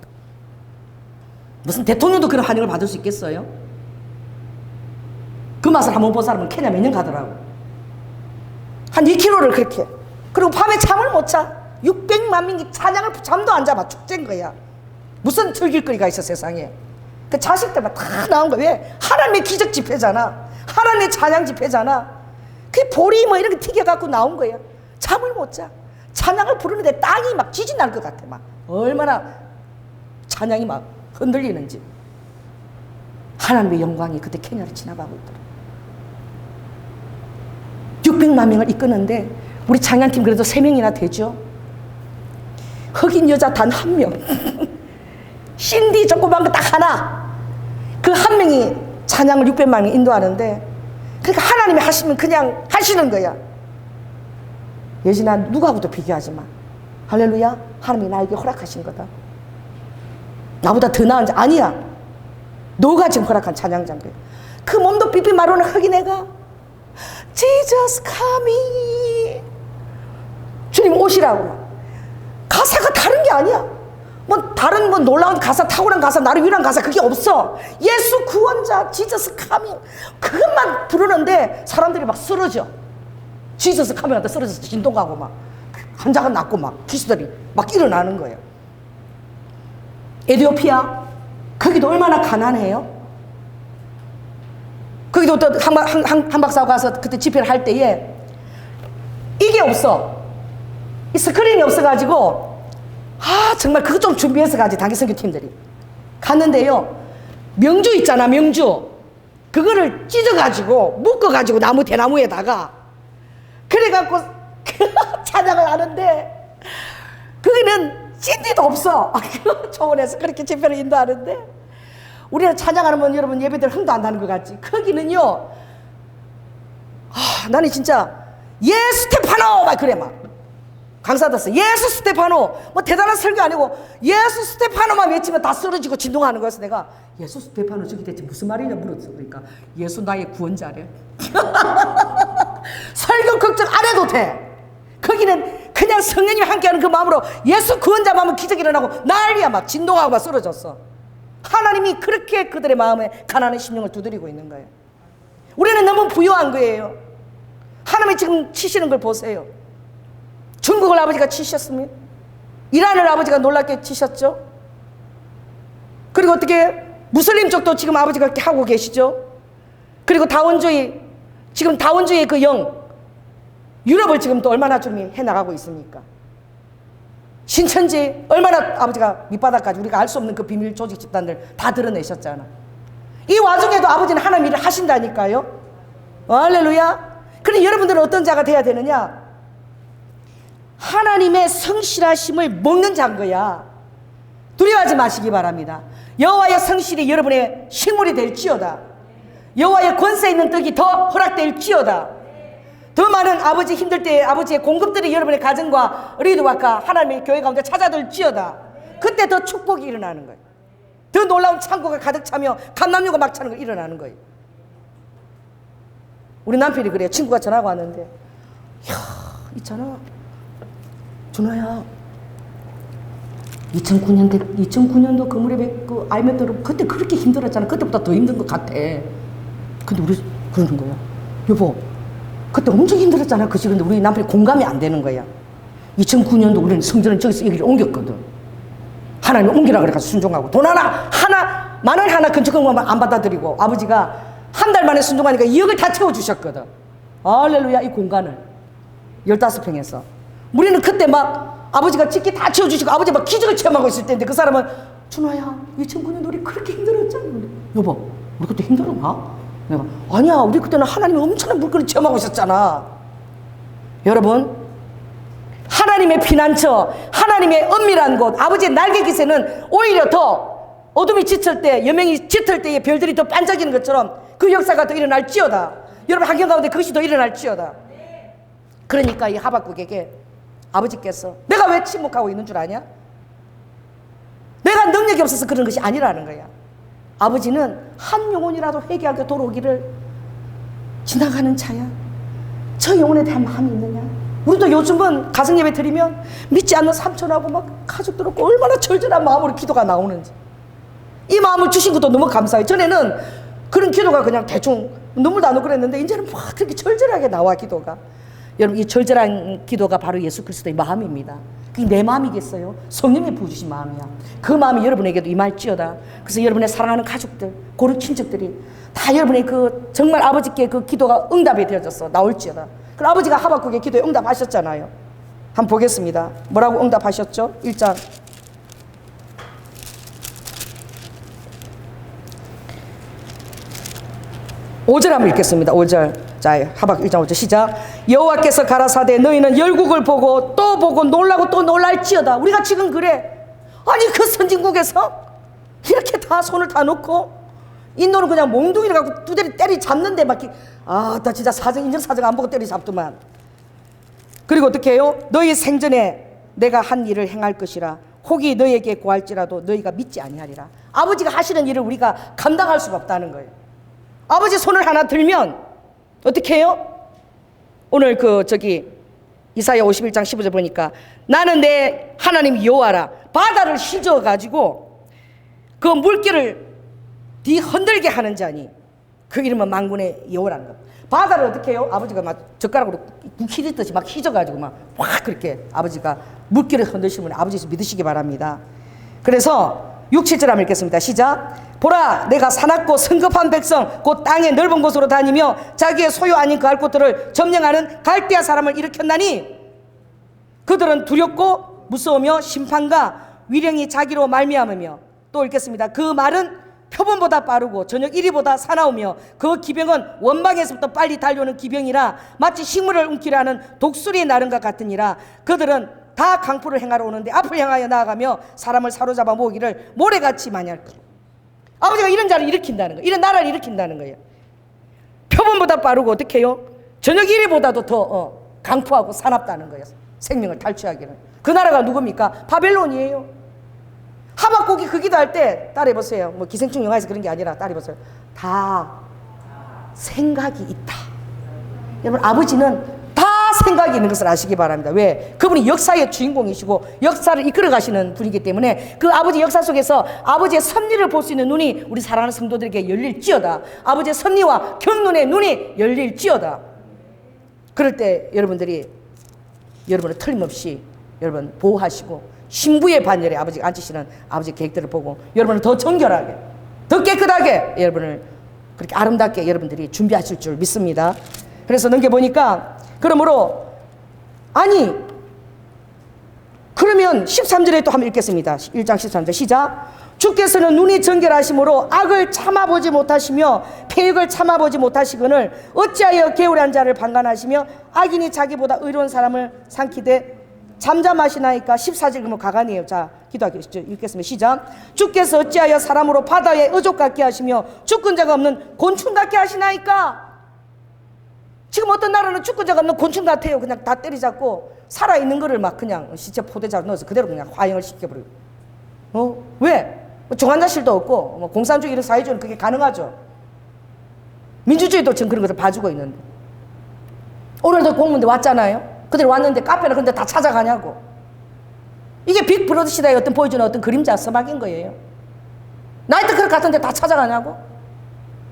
무슨 대통령도 그런 환영을 받을 수 있겠어요? 그 맛을 한번 본 사람은 케냐 몇 년 가더라고. 한 2km를 그렇게. 그리고 밤에 잠을 못 자. 600만 명이 찬양을 잠도 안 잡아. 축제인 거야. 무슨 즐길거리가 있어 세상에. 그 자식들만 다 나온 거야. 왜? 하나님의 기적 집회잖아. 하나님의 찬양 집회잖아. 그 볼이 뭐 이렇게 튀겨갖고 나온 거야. 잠을 못 자. 찬양을 부르는데 땅이 막 지진 날 것 같아. 막 얼마나 찬양이 막 흔들리는지. 하나님의 영광이 그때 케냐를 지나가고 있더라. 600만 명을 이끄는데 우리 찬양팀 그래도 3명이나 되죠. 흑인 여자 단 1명. 신디 조그만 거 딱 하나. 그 한 명이 찬양을 600만 명 인도하는데, 그러니까 하나님이 하시면 그냥 하시는 거야. 예진아, 누구하고도 비교하지 마. 할렐루야. 하나님이 나에게 허락하신 거다. 나보다 더 나은 자 아니야. 너가 지금 허락한 찬양자인 거야. 그 몸도 삐삐 마르는 흑인 애가 Jesus coming, 주님 오시라고. 가사가 다른 게 아니야. 뭐 다른 뭐 놀라운 가사, 탁월한 가사, 나를 위한 가사 그게 없어. 예수 구원자 Jesus coming, 그것만 부르는데 사람들이 막 쓰러져. Jesus coming한테 쓰러져서 진동하고 막 환자가 났고 막 귀신들이 막 일어나는 거예요. 에티오피아, 거기도 얼마나 가난해요. 거기도 또 한 박사 가서 그때 집회를 할 때에 이게 없어. 이 스크린이 없어가지고, 정말 그거 좀 준비해서 가지. 단기 선교팀들이 갔는데요, 명주 있잖아, 명주. 그거를 찢어가지고 묶어가지고 나무 대나무에다가 그래갖고 찬양을 하는데, 거기는 CD도 없어. 초원에서 그렇게 집회를 인도하는데, 우리는 찬양하면 여러분 예배들 흥도 안 나는 것 같지. 거기는요, 나는 진짜 예스테파노 막 그래. 막 강사 듣어 예수 스테파노, 뭐 대단한 설교 아니고 예수 스테파노만 외치면 다 쓰러지고 진동하는 거였어. 내가 예수 스테파노 저기 대체 무슨 말이냐 물었어. 그러니까 예수 나의 구원자래. 설교 걱정 안 해도 돼. 거기는 그냥 성령님이 함께하는 그 마음으로 예수 구원자만 하면 기적이 일어나고 난리야. 막 진동하고 막 쓰러졌어. 하나님이 그렇게 그들의 마음에 가난한 심령을 두드리고 있는 거예요. 우리는 너무 부유한 거예요. 하나님이 지금 치시는 걸 보세요. 중국을 아버지가 치셨습니다. 이란을 아버지가 놀랍게 치셨죠. 그리고 어떻게 무슬림 쪽도 지금 아버지가 그렇게 하고 계시죠. 그리고 다원주의, 지금 다원주의 그 영, 유럽을 지금 또 얼마나 주님이 해나가고 있습니까? 신천지 얼마나 아버지가 밑바닥까지 우리가 알 수 없는 그 비밀 조직 집단들 다 드러내셨잖아. 이 와중에도 아버지는 하나님 일을 하신다니까요. 할렐루야. 그럼 여러분들은 어떤 자가 돼야 되느냐? 하나님의 성실하심을 먹는 자인 거야. 두려워하지 마시기 바랍니다. 여호와의 성실이 여러분의 식물이 될지어다. 여호와의 권세 있는 떡이 더 허락될지어다. 더 많은 아버지 힘들 때 아버지의 공급들이 여러분의 가정과 리드와카 하나님의 교회 가운데 찾아들지어다. 그때 더 축복이 일어나는 거예요. 더 놀라운 창고가 가득 차며 감남류가 막 차는 거 일어나는 거예요. 우리 남편이 그래요. 친구가 전화가 왔는데, 이야, 있잖아, 준호야, 2009년도 그물의 그 알매대로 그때 그렇게 힘들었잖아. 그때보다 더 힘든 것 같아. 근데 우리 그러는 거야. 여보, 그때 엄청 힘들었잖아. 그치? 근데 우리 남편이 공감이 안 되는 거야. 2009년도 우리는 성전을 저기서 여기를 옮겼거든. 하나님 옮기라 그래가지고 순종하고, 돈 하나, 만 원 하나 건축공만 안 받아들이고, 아버지가 한 달 만에 순종하니까 2억을 다 채워주셨거든. 할렐루야. 이 공간을 15평에서 우리는 그때 막 아버지가 집기 다 채워주시고 아버지 막 기적을 체험하고 있을 때인데, 그 사람은 준호야, 2009년도 우리 그렇게 힘들었잖아. 여보, 우리 그때 힘들었나? 내가 아니야, 우리 그때는 하나님이 엄청난 물건을 체험하고 있었잖아. 여러분, 하나님의 피난처, 하나님의 은밀한 곳, 아버지의 날개 기세는 오히려 더 어둠이 짙을 때, 여명이 짙을 때에 별들이 더 반짝이는 것처럼 그 역사가 더 일어날지어다. 여러분 환경 가운데 그것이 더 일어날지어다. 그러니까 이 하박국에게 아버지께서 내가 왜 침묵하고 있는 줄 아냐? 내가 능력이 없어서 그런 것이 아니라는 거야. 아버지는 한 영혼이라도 회개할 때 돌아오기를 지나가는 차야. 저 영혼에 대한 마음이 있느냐? 우리도 요즘은 가정예배 드리면 믿지 않는 삼촌하고 막 가족들 없고 얼마나 절절한 마음으로 기도가 나오는지. 이 마음을 주신 것도 너무 감사해요. 전에는 그런 기도가 그냥 대충 눈물도 안 오고 그랬는데 이제는 막 그렇게 절절하게 나와, 기도가. 여러분 이 절절한 기도가 바로 예수 그리스도의 마음입니다. 그게 내 마음이겠어요? 성령이 부어주신 마음이야. 그 마음이 여러분에게도 임할지어다. 그래서 여러분의 사랑하는 가족들, 고르 친척들이 다 여러분의 그 정말 아버지께 그 기도가 응답이 되어져서 나올지어다. 그럼 아버지가 하박국의 기도에 응답하셨잖아요. 한번 보겠습니다. 뭐라고 응답하셨죠? 1장 5절 한번 읽겠습니다. 5절. 자, 하박 1장 5절 시작. 여호와께서 가라사대 너희는 열국을 보고 또 보고 놀라고 또 놀랄지어다. 우리가 지금 그래. 아니 그 선진국에서 이렇게 다 손을 다 놓고 인도는 그냥 몽둥이를 갖고 두드리 때리 잡는데 막 나 진짜 인정사정 안 보고 때리 잡더만. 그리고 어떻게 해요? 너희 생전에 내가 한 일을 행할 것이라 혹이 너희에게 고할지라도 너희가 믿지 아니하리라. 아버지가 하시는 일을 우리가 감당할 수가 없다는 거예요. 아버지 손을 하나 들면 어떻게 해요? 오늘 이사야 51장 15절 보니까 나는 내 하나님 여호와라. 바다를 휘저어 가지고 그 물결을 흔들게 하는 자니 그 이름은 만군의 여호와라는 것. 바다를 어떻게 해요? 아버지가 막 젓가락으로 휘젓듯이 막 휘저가지고 막 확 그렇게 아버지가 물결을 흔드시면 아버지에서 믿으시기 바랍니다. 그래서 6, 7절 한번 읽겠습니다. 시작. 보라 내가 사납고 성급한 백성 곧 땅의 넓은 곳으로 다니며 자기의 소유 아닌 그 할 곳들을 점령하는 갈대아 사람을 일으켰나니 그들은 두렵고 무서우며 심판과 위령이 자기로 말미암으며 또 읽겠습니다. 그 말은 표범보다 빠르고 저녁 이리보다 사나우며 그 기병은 원방에서부터 빨리 달려오는 기병이라 마치 식물을 움키려 하는 독수리의 나름과 같으니라. 그들은 다 강포를 행하러 오는데 앞을 향하여 나아가며 사람을 사로잡아 모으기를 모래같이 많이 할 것이라. 아버지가 이런 자를 일으킨다는 거예요. 이런 나라를 일으킨다는 거예요. 표범보다 빠르고 어떻게 해요? 저녁 이리보다도 더 강포하고 사납다는 거예요. 생명을 탈취하기는. 그 나라가 누굽니까? 바벨론이에요. 하박국이 그 기도할 때 따라해보세요. 뭐 기생충 영화에서 그런 게 아니라 따라해보세요. 다 생각이 있다. 여러분 아버지는 다 생각이 있는 것을 아시기 바랍니다. 왜? 그분이 역사의 주인공이시고 역사를 이끌어 가시는 분이기 때문에 그 아버지 역사 속에서 아버지의 섭리를 볼 수 있는 눈이 우리 사랑하는 성도들에게 열릴지어다. 아버지의 섭리와 경륜의 눈이 열릴지어다. 그럴 때 여러분들이 여러분을 틀림없이 여러분 보호하시고 신부의 반열에 아버지가 앉으시는 아버지의 계획들을 보고 여러분을 더 정결하게 더 깨끗하게 여러분을 그렇게 아름답게 여러분들이 준비하실 줄 믿습니다. 그래서 넘겨보니까 그러므로 아니 그러면 13절에 또 한번 읽겠습니다. 1장 13절 시작. 주께서는 눈이 정결하심으로 악을 참아보지 못하시며 폐역을 참아보지 못하시거늘 어찌하여 게으른 자를 방관하시며 악인이 자기보다 의로운 사람을 삼키되 잠잠하시나이까. 14절 그러면 가관이에요. 자 기도하겠습니다. 읽겠습니다. 시작. 주께서 어찌하여 사람으로 바다에 어족 같게 하시며 죽은 자가 없는 곤충 같게 하시나이까. 지금 어떤 나라는 죽은 자가 없는 곤충 같아요. 그냥 다 때리잡고 살아있는 거를 막 그냥 시체 포대자로 넣어서 그대로 그냥 화형을 시켜버리고. 왜? 종환자실도 없고 뭐 공산주의 이런 사회주의는 그게 가능하죠. 민주주의도 지금 그런 것을 봐주고 있는데 오늘도 공무원들 왔잖아요. 그들 왔는데 카페나 그런 데 다 찾아가냐고. 이게 빅브러더 시대의 어떤 보여주는 어떤 그림자 서막인 거예요. 나이트클럽 같은 데 다 찾아가냐고.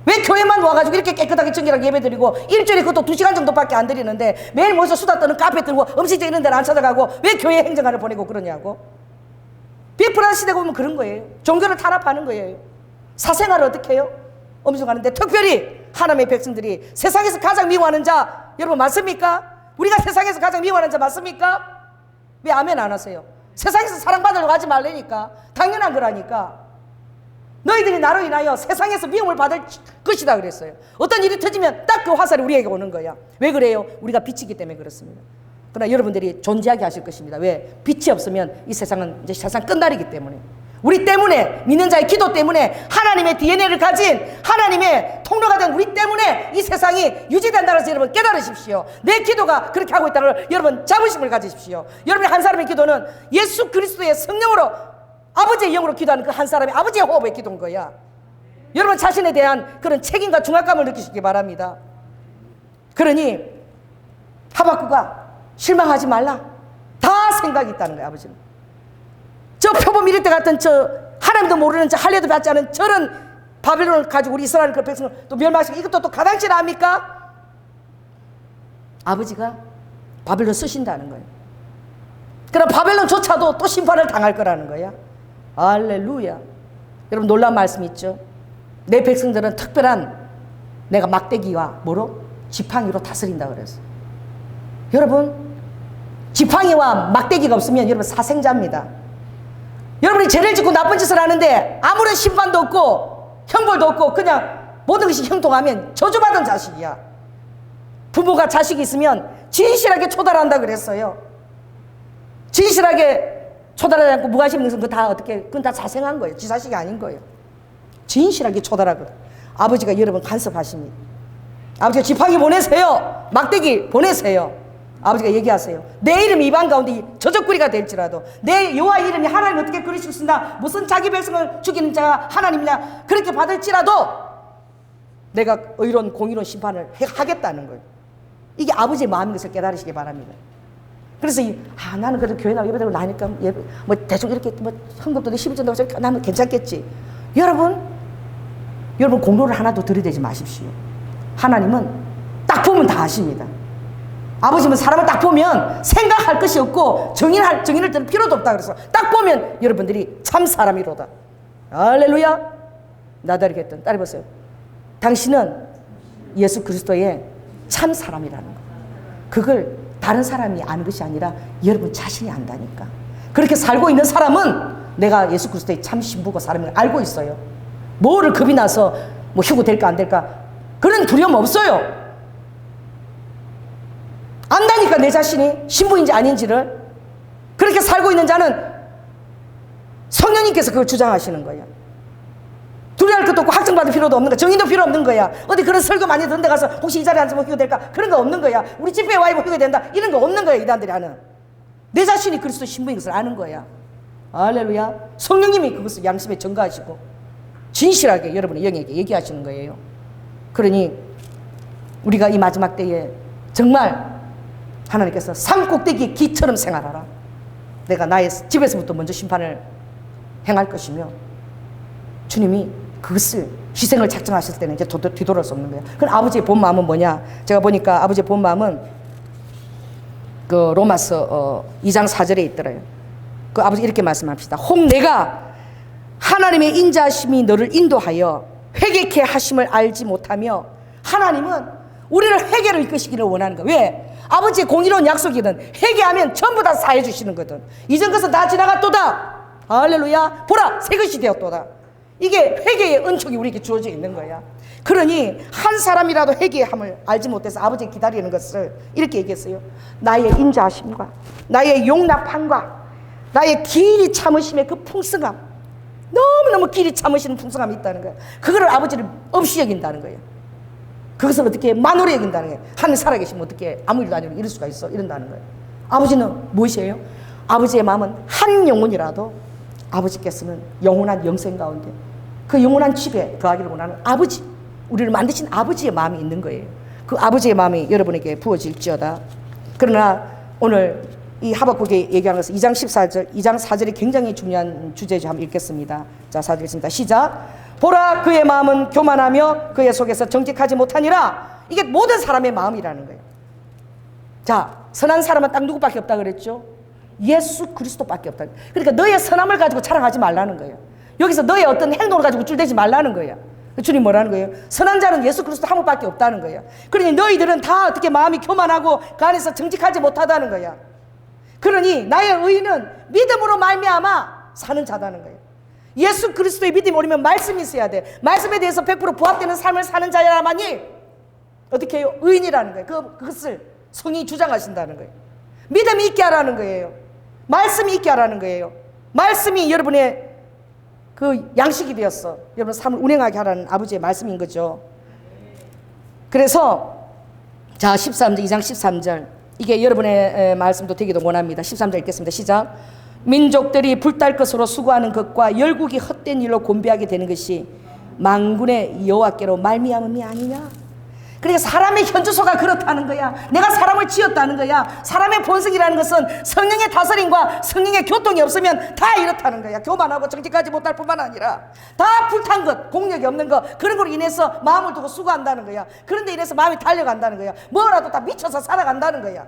왜 교회만 와가지고 이렇게 깨끗하게 정결하게 예배드리고 일주일에 그것도 2시간 정도밖에 안 드리는데 매일 모여서 수다 떠는 카페 들고 음식점 이런 데는 안 찾아가고 왜 교회 행정관을 보내고 그러냐고. 빅브러더 시대가 오면 그런 거예요. 종교를 탄압하는 거예요. 사생활을 어떻게 해요? 엄중하는데 특별히 하나님의 백성들이 세상에서 가장 미워하는 자 여러분 맞습니까? 우리가 세상에서 가장 미워하는 자 맞습니까? 왜 아멘 안 하세요? 세상에서 사랑받으려고 하지 말라니까. 당연한 거라니까. 너희들이 나로 인하여 세상에서 미움을 받을 것이다 그랬어요. 어떤 일이 터지면 딱 그 화살이 우리에게 오는 거야. 왜 그래요? 우리가 빛이기 때문에 그렇습니다. 그러나 여러분들이 존재하게 하실 것입니다. 왜? 빛이 없으면 이 세상은 이제 세상 끝날이기 때문에. 우리 때문에, 믿는 자의 기도 때문에, 하나님의 DNA를 가진 하나님의 통로가 된 우리 때문에 이 세상이 유지된다는 것을 여러분 깨달으십시오. 내 기도가 그렇게 하고 있다는 걸 여러분 자부심을 가지십시오. 여러분의 한 사람의 기도는 예수 그리스도의 성령으로 아버지의 영으로 기도하는 그 한 사람의 아버지의 호흡의 기도인 거야. 여러분 자신에 대한 그런 책임과 중압감을 느끼시기 바랍니다. 그러니 하박국아 실망하지 말라. 다 생각이 있다는 거야. 아버지는 저 표범 이럴 때 같은 저 하나님도 모르는 저 할례도 받지 않은 저런 바벨론을 가지고 우리 이스라엘 그 백성을 또 멸망시키고 이것도 또 가당치 않습니까? 아버지가 바벨론 쓰신다는 거예요. 그럼 바벨론조차도 또 심판을 당할 거라는 거야. 할렐루야. 여러분 놀라운 말씀 있죠? 내 백성들은 특별한 내가 막대기와 뭐로? 지팡이로 다스린다 그랬어. 여러분 지팡이와 막대기가 없으면 여러분 사생자입니다. 여러분이 죄를 짓고 나쁜 짓을 하는데 아무런 심판도 없고 형벌도 없고 그냥 모든 것이 형통하면 저주받은 자식이야. 부모가 자식이 있으면 진실하게 초달한다 그랬어요. 진실하게 초달하지 않고 무관심 있는 거 다 어떻게, 그건 다 자생한 거예요. 지 자식이 아닌 거예요. 진실하게 초달하거든. 아버지가 여러분 간섭하십니다. 아버지가 지팡이 보내세요. 막대기 보내세요. 아버지가 얘기하세요. 내 이름이 이방 가운데 저적구리가 될지라도 내 여호와 이름이 하나님 어떻게 그리실 수 있나, 무슨 자기 백성을 죽이는 자가 하나님이냐, 그렇게 받을지라도 내가 의로운 공의로운 심판을 하겠다는 거예요. 이게 아버지의 마음인 것을 깨달으시기 바랍니다. 그래서 나는 그래도 교회 나가 예배드리고 나니까 뭐 대충 이렇게 뭐 헌금도 11전 넣어서 나는 괜찮겠지. 여러분 공로를 하나도 들이대지 마십시오. 하나님은 딱 보면 다 아십니다. 아버지는 사람을 딱 보면 생각할 것이 없고 정의를 들을 필요도 없다 그래서 딱 보면 여러분들이 참 사람이로다. 할렐루야. 나다르겠던 딸이 보세요. 당신은 예수 그리스도의 참 사람이라는 거. 그걸 다른 사람이 아는 것이 아니라 여러분 자신이 안다니까. 그렇게 살고 있는 사람은 내가 예수 그리스도의 참 신부고 사람을 알고 있어요. 뭐를 겁이 나서 뭐 휴고 될까 안 될까 그런 두려움 없어요. 안다니까 내 자신이 신부인지 아닌지를. 그렇게 살고 있는 자는 성령님께서 그걸 주장하시는 거예요. 두려워할 것도 없고 확증받을 필요도 없는 거야. 정의도 필요 없는 거야. 어디 그런 설교 많이 듣는 데 가서 혹시 이 자리에 앉으면 휴게 될까 그런 거 없는 거야. 우리 집회에 와 있고 휴게 된다 이런 거 없는 거야. 이단들이 하는 내 자신이 그리스도 신부인 것을 아는 거야. 할렐루야. 성령님이 그것을 양심에 전가하시고 진실하게 여러분의 영에게 얘기하시는 거예요. 그러니 우리가 이 마지막 때에 정말 하나님께서 산 꼭대기의 기처럼 생활하라. 내가 나의 집에서부터 먼저 심판을 행할 것이며 주님이 그것을 희생을 작정하실 때는 이제 뒤돌아올 수 없는 거예요. 그럼 아버지의 본 마음은 뭐냐? 제가 보니까 아버지의 본 마음은 그 로마서 2장 4절에 있더래요. 그 아버지 이렇게 말씀합시다. 혹 내가 하나님의 인자하심이 너를 인도하여 회개케 하심을 알지 못하며. 하나님은 우리를 회개로 이끄시기를 원하는 거예요. 왜? 아버지의 공의로운 약속이든 회개하면 전부 다 사해 주시는 거든. 이전 것은 다 지나갔도다. 할렐루야. 보라 새 것이 되었도다. 이게 회개의 은총이 우리에게 주어져 있는 거야. 그러니 한 사람이라도 회개함을 알지 못해서 아버지 기다리는 것을 이렇게 얘기했어요. 나의 인자하심과 나의 용납함과 나의 길이 참으심의 그 풍성함, 너무너무 길이 참으시는 풍성함이 있다는 거예요. 그거를 아버지를 없이 여긴다는 거예요. 그것을 어떻게 만으로 여긴다는 거예요. 하늘 살아계시면 어떻게 아무 일도 아니고 이럴 수가 있어, 이런다는 거예요. 아버지는 무엇이에요? 아버지의 마음은 한 영혼이라도 아버지께서는 영원한 영생 가운데 그 영원한 집에 거하기를 원하는 아버지, 우리를 만드신 아버지의 마음이 있는 거예요. 그 아버지의 마음이 여러분에게 부어질지어다. 그러나 오늘 이 하박국에 얘기하는 것은 2장 14절, 2장 4절이 굉장히 중요한 주제죠. 한번 읽겠습니다. 자, 4절 읽습니다. 시작. 보라 그의 마음은 교만하며 그의 속에서 정직하지 못하니라. 이게 모든 사람의 마음이라는 거예요. 자, 선한 사람은 딱 누구밖에 없다 그랬죠? 예수 그리스도밖에 없다. 그러니까 너의 선함을 가지고 자랑하지 말라는 거예요. 여기서 너의 어떤 행동을 가지고 줄대지 말라는 거예요. 주님 뭐라는 거예요? 선한 자는 예수 그리스도 한 분밖에 없다는 거예요. 그러니 너희들은 다 어떻게 마음이 교만하고 그 안에서 정직하지 못하다는 거야. 그러니 나의 의인은 믿음으로 말미암아 사는 자다는 거예요. 예수 그리스도의 믿음이 오면 말씀이 있어야 돼. 말씀에 대해서 100% 부합되는 삶을 사는 자야만이 어떻게 해요? 의인이라는 거예요. 그것을 성령이 주장하신다는 거예요. 믿음이 있게 하라는 거예요. 말씀이 있게 하라는 거예요. 말씀이 여러분의 그 양식이 되었어. 여러분 삶을 운행하게 하라는 아버지의 말씀인 거죠. 그래서 자 13절 2장 13절 이게 여러분의 말씀도 되기도 원합니다. 13절 읽겠습니다. 시작. 민족들이 불탈 것으로 수고하는 것과 열국이 헛된 일로 곤비하게 되는 것이 만군의 여호와께로 말미암음이 아니냐. 그러니까 사람의 현주소가 그렇다는 거야. 내가 사람을 지었다는 거야. 사람의 본성이라는 것은 성령의 다스림과 성령의 교통이 없으면 다 이렇다는 거야. 교만하고 정직하지 못할 뿐만 아니라 다 불탄 것, 공력이 없는 것, 그런 걸로 인해서 마음을 두고 수고한다는 거야. 그런데 인해서 마음이 달려간다는 거야. 뭐라도 다 미쳐서 살아간다는 거야.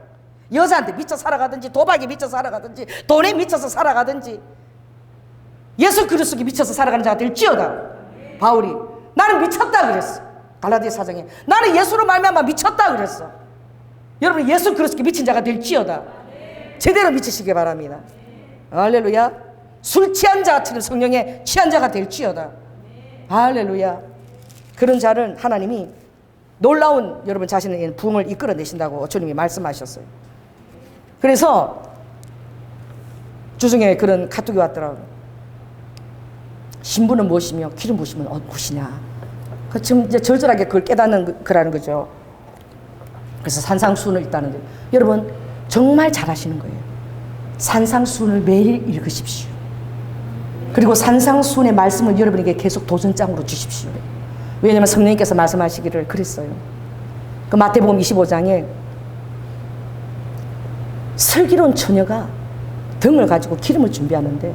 여자한테 미쳐 살아가든지 도박에 미쳐 살아가든지 돈에 미쳐서 살아가든지 예수 그리스도에 미쳐서 살아가는 자가 될지어다. 바울이 나는 미쳤다 그랬어. 갈라디아 4장에 나는 예수로 말미암아 미쳤다 그랬어. 여러분 예수 그리스도에 미친 자가 될지어다. 제대로 미치시기 바랍니다. 할렐루야. 술 취한 자처럼 성령에 취한 자가 될지어다. 할렐루야. 그런 자를 하나님이 놀라운 여러분 자신의 부흥을 이끌어내신다고 주님이 말씀하셨어요. 그래서 주중에 그런 카톡이 왔더라고요. 신부는 무엇이며 기름 부으시면 무엇이냐. 지금 이제 절절하게 그걸 깨닫는 거라는 거죠. 그래서 산상수훈을 읽다는데 여러분 정말 잘하시는 거예요. 산상수훈을 매일 읽으십시오. 그리고 산상수훈의 말씀을 여러분에게 계속 도전장으로 주십시오. 왜냐하면 성령님께서 말씀하시기를 그랬어요. 그 마태복음 25장에 슬기로운 처녀가 등을 가지고 기름을 준비하는데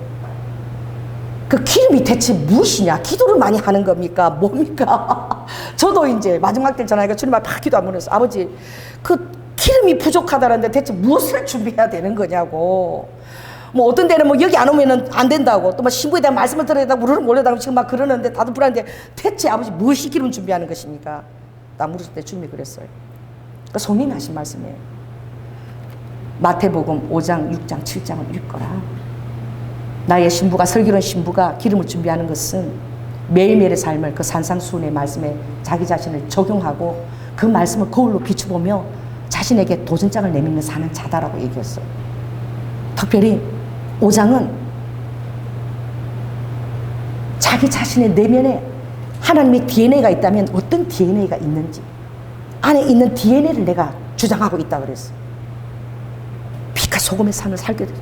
그 기름이 대체 무엇이냐? 기도를 많이 하는 겁니까? 뭡니까? 저도 이제 마지막 때 전화해서 주님 앞에 기도 안 보냈어. 아버지, 그 기름이 부족하다는데 대체 무엇을 준비해야 되는 거냐고. 뭐 어떤 데는 뭐 여기 안 오면은 안 된다고, 또 뭐 신부에 대한 말씀을 들어야 된다고 우르르 몰려다니고 지금 막 그러는데 다들 불안한데 대체 아버지 무엇이 기름 준비하는 것입니까? 나 물었을 때 주님이 그랬어요. 그 성령이 하신 말씀이에요. 마태복음 5장, 6장, 7장을 읽거라. 나의 신부가, 슬기로운 신부가 기름을 준비하는 것은 매일매일의 삶을 그 산상수훈의 말씀에 자기 자신을 적용하고 그 말씀을 거울로 비추보며 자신에게 도전장을 내밀며 사는 자다라고 얘기했어요. 특별히 5장은 자기 자신의 내면에 하나님의 DNA가 있다면 어떤 DNA가 있는지, 안에 있는 DNA를 내가 주장하고 있다 그랬어요. 피가 소금의 삶을 살게 되죠.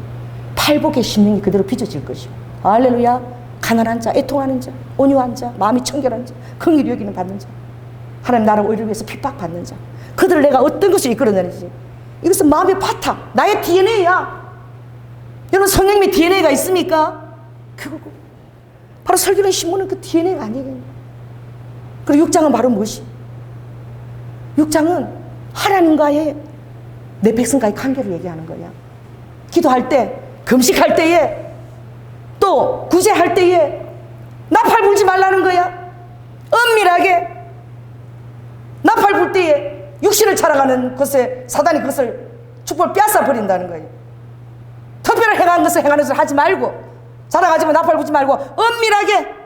팔복의 심령이 그대로 빚어질 것이고, 할렐루야. 가난한 자, 애통하는 자, 온유한 자, 마음이 청결한 자, 긍휼히 여기는 받는 자, 하나님 나라 의를 위해서 핍박받는 자, 그들을 내가 어떤 것을 이끌어내는지, 이것은 마음의 바탕, 나의 DNA야. 여러분 성령님의 DNA가 있습니까? 그거고 바로 슬기로운 신부는 그 DNA가 아니에요. 그리고 6장은 바로 무엇이? 6장은 하나님과의 내 백성과의 관계를 얘기하는 거야. 기도할 때, 금식할 때에, 또 구제할 때에 나팔 불지 말라는 거야. 은밀하게 나팔 불 때에 육신을 찾아가는 것에 사단이 그것을 축복을 빼앗아 버린다는 거예요. 특별히 행하는 것을 행하는 것을 하지 말고, 자랑하지만 나팔 불지 말고 은밀하게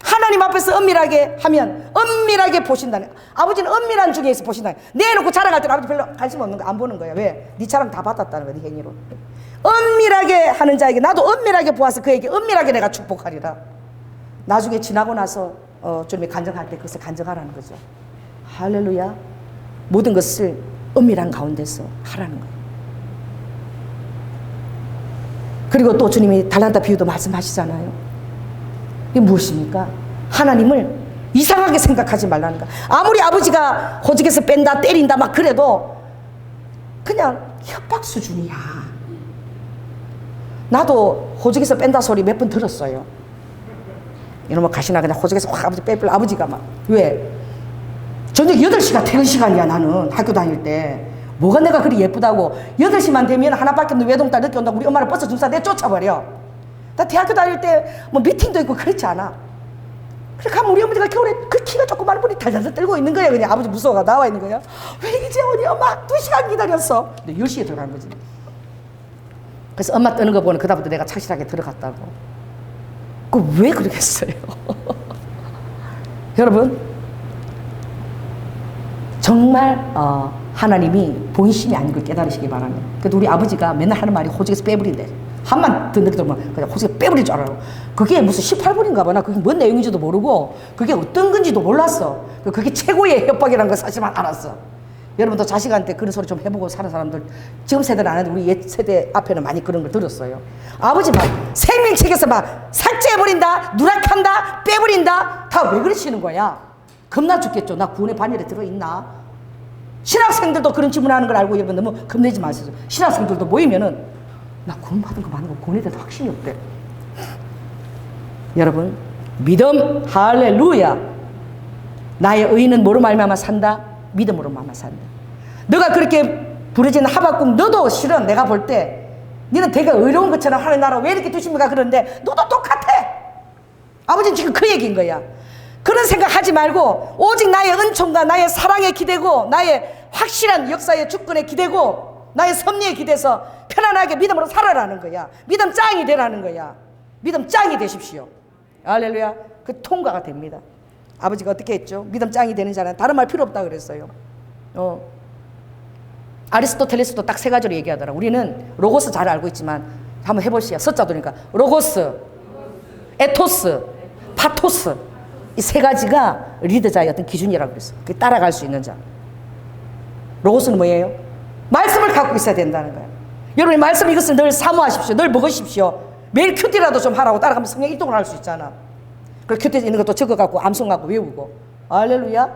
하나님 앞에서 은밀하게 하면 은밀하게 보신다는. 아버지는 은밀한 중에서 보신다는. 내놓고 자랑할 때는 아버지 별로 관심 없는 거 안 보는 거야. 왜? 네 자랑 다 받았다는 거야, 네 행위로. 은밀하게 하는 자에게 나도 은밀하게 보아서 그에게 은밀하게 내가 축복하리라. 나중에 지나고 나서 주님이 간증할 때 그것을 간증하라는 거죠. 할렐루야. 모든 것을 은밀한 가운데서 하라는 거예요. 그리고 또 주님이 달란트 비유도 말씀하시잖아요. 이게 무엇입니까? 하나님을 이상하게 생각하지 말라는 거. 아무리 아버지가 호적에서 뺀다 때린다 막 그래도 그냥 협박 수준이야. 나도 호적에서 뺀다 소리 몇 번 들었어요. 이놈의 가시나 그냥 호적에서 확 아버지 빼버려. 아버지가 막. 왜? 저녁 8시가 퇴근 시간이야. 나는 학교 다닐 때 뭐가 내가 그리 예쁘다고. 8시만 되면 하나밖에 없는 외동딸 늦게 온다고 우리 엄마를 버스 준사 내 쫓아버려. 나 대학교 다닐 때 뭐 미팅도 있고 그렇지 않아. 그렇게 하면 우리 어머니가 겨울에 그 키가 조그마한 분이 달달달 떨고 있는 거야. 그냥 아버지 무서워가 나와 있는 거야. 왜 이제 오니 엄마 2시간 기다렸어. 근데 10시에 들어간 거지. 그래서 엄마 뜨는 거 보는 그다음부터 내가 착실하게 들어갔다고. 그 왜 그러겠어요? 여러분 정말 하나님이 본심이 아닌 걸 깨달으시기 바랍니다. 그래도 우리 아버지가 맨날 하는 말이 호적에서 빼버린대. 한만 듣는 게 들으면 그냥 호적에서 빼버릴 줄 알아요. 그게 무슨 18번인가 봐. 나 그게 뭔 내용인지도 모르고 그게 어떤 건지도 몰랐어. 그게 최고의 협박이라는 걸 사실만 알았어. 여러분도 자식한테 그런 소리 좀 해보고 사는 사람들 지금 세대는 안 해도 우리 옛 세대 앞에는 많이 그런 걸 들었어요. 아버지 막 생명책에서 막 삭제해버린다, 누락한다, 빼버린다. 다 왜 그러시는 거야? 겁나 죽겠죠. 나 구원의 반열에 들어있나? 신학생들도 그런 질문하는 걸 알고 여러분 너무 겁내지 마세요. 신학생들도 모이면은 나 구원받은 거 맞는 거 구원에 대한 확신이 없대. 여러분 믿음 할렐루야. 나의 의인은 뭐로 말미암아 산다? 믿음으로 말미암아 산다. 너가 그렇게 부르짖는 하박국, 너도 실은 내가 볼 때 너는 되게 의로운 것처럼 하는 나라 왜 이렇게 두십니까? 그러는데 너도 똑같아. 아버지는 지금 그 얘기인 거야. 그런 생각 하지 말고 오직 나의 은총과 나의 사랑에 기대고 나의 확실한 역사의 주권에 기대고 나의 섭리에 기대서 편안하게 믿음으로 살아라는 거야. 믿음 짱이 되라는 거야. 믿음 짱이 되십시오. 할렐루야. 그 통과가 됩니다. 아버지가 어떻게 했죠? 믿음 짱이 되는 자는 다른 말 필요 없다 그랬어요. 아리스토텔레스도 딱 세 가지로 얘기하더라. 우리는 로고스 잘 알고 있지만 한번 해보시죠. 숫자도니까 로고스, 에토스, 파토스, 이 세 가지가 리더자의 어떤 기준이라고 그랬어. 따라갈 수 있는 자. 로고스는 뭐예요? 말씀을 갖고 있어야 된다는 거야. 여러분이 말씀 이것을 늘 사모하십시오. 늘 먹으십시오. 매일 큐티라도 좀 하라고 따라가면 성령 이동을 할 수 있잖아. 그리고 큐티에 있는 것도 적어갖고 암송하고 외우고. 할렐루야.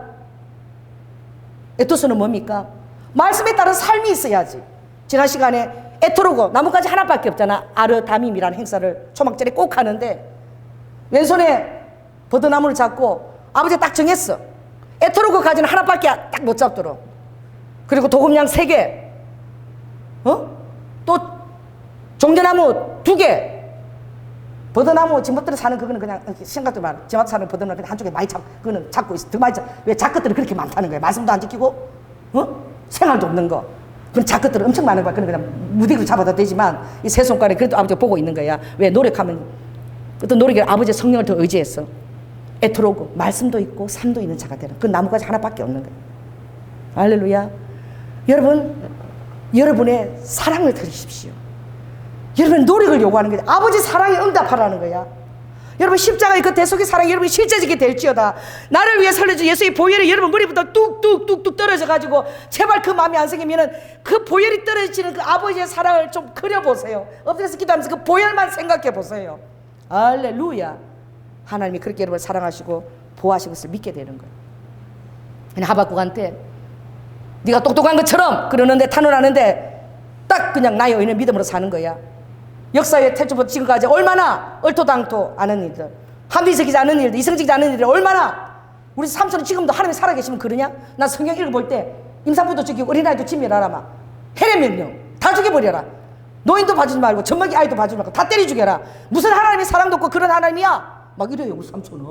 에토스는 뭡니까? 말씀에 따른 삶이 있어야지. 지난 시간에 에토로고 나뭇가지 하나밖에 없잖아. 아르다밈이라는 행사를 초막절에 꼭 하는데 왼손에 버드나무를 잡고 아버지가 딱 정했어. 에토로고 가지는 하나밖에 딱 못 잡도록. 그리고 도금양 3개, 또 종려나무 2개. 버드나무 지멋대로 사는 그거는 그냥 생각도 말. 지멋대로 사는 버드나무 그냥 한쪽에 많이 그거는 잡고 있어. 더 많이 왜 작것들이 그렇게 많다는 거야. 말씀도 안 지키고, 생활도 없는 거. 그런 작것들은 엄청 많은 거야. 그냥 무디고 잡아도 되지만 이 세 손가락에 그래도 아버지가 보고 있는 거야. 왜 노력하면 어떤 노력에 아버지의 성령을 더 의지했어. 에토로고 말씀도 있고 삶도 있는 자가 되는 그 나무가지 하나밖에 없는 거야. 할렐루야. 여러분, 여러분의 사랑을 드리십시오. 여러분 노력을 요구하는 거야. 아버지 사랑에 응답하라는 거야. 여러분 십자가의 그 대속의 사랑이 여러분이 실제적이 될지어다. 나를 위해 살려준 예수의 보혈이 여러분 머리부터 뚝뚝뚝뚝 떨어져가지고 제발 그 마음이 안 생기면은 그 보혈이 떨어지는 그 아버지의 사랑을 좀 그려보세요. 엎드려서 기도하면서 그 보혈만 생각해 보세요. 할렐루야. 하나님이 그렇게 여러분을 사랑하시고 보호하시는 것을 믿게 되는 거예요. 그냥 하박국한테 네가 똑똑한 것처럼 그러는데 탄원하는데 딱 그냥 나의 의는 믿음으로 사는 거야. 역사의 태초부터 지금까지 얼마나 얼토당토 않은 일들, 합리적이지 않은 일들, 이성적이지 않은 일들 얼마나 우리 삼촌은 지금도 하나님이 살아계시면 그러냐? 나 성경 읽어볼 때 임산부도 죽이고 어린아이도 진멸하라 막 해례명령 다 죽여버려라. 노인도 봐주지 말고 젖먹이 아이도 봐주지 말고 다 때려 죽여라. 무슨 하나님이 사랑도 없고 그런 하나님이야? 막 이래요 우리 삼촌은.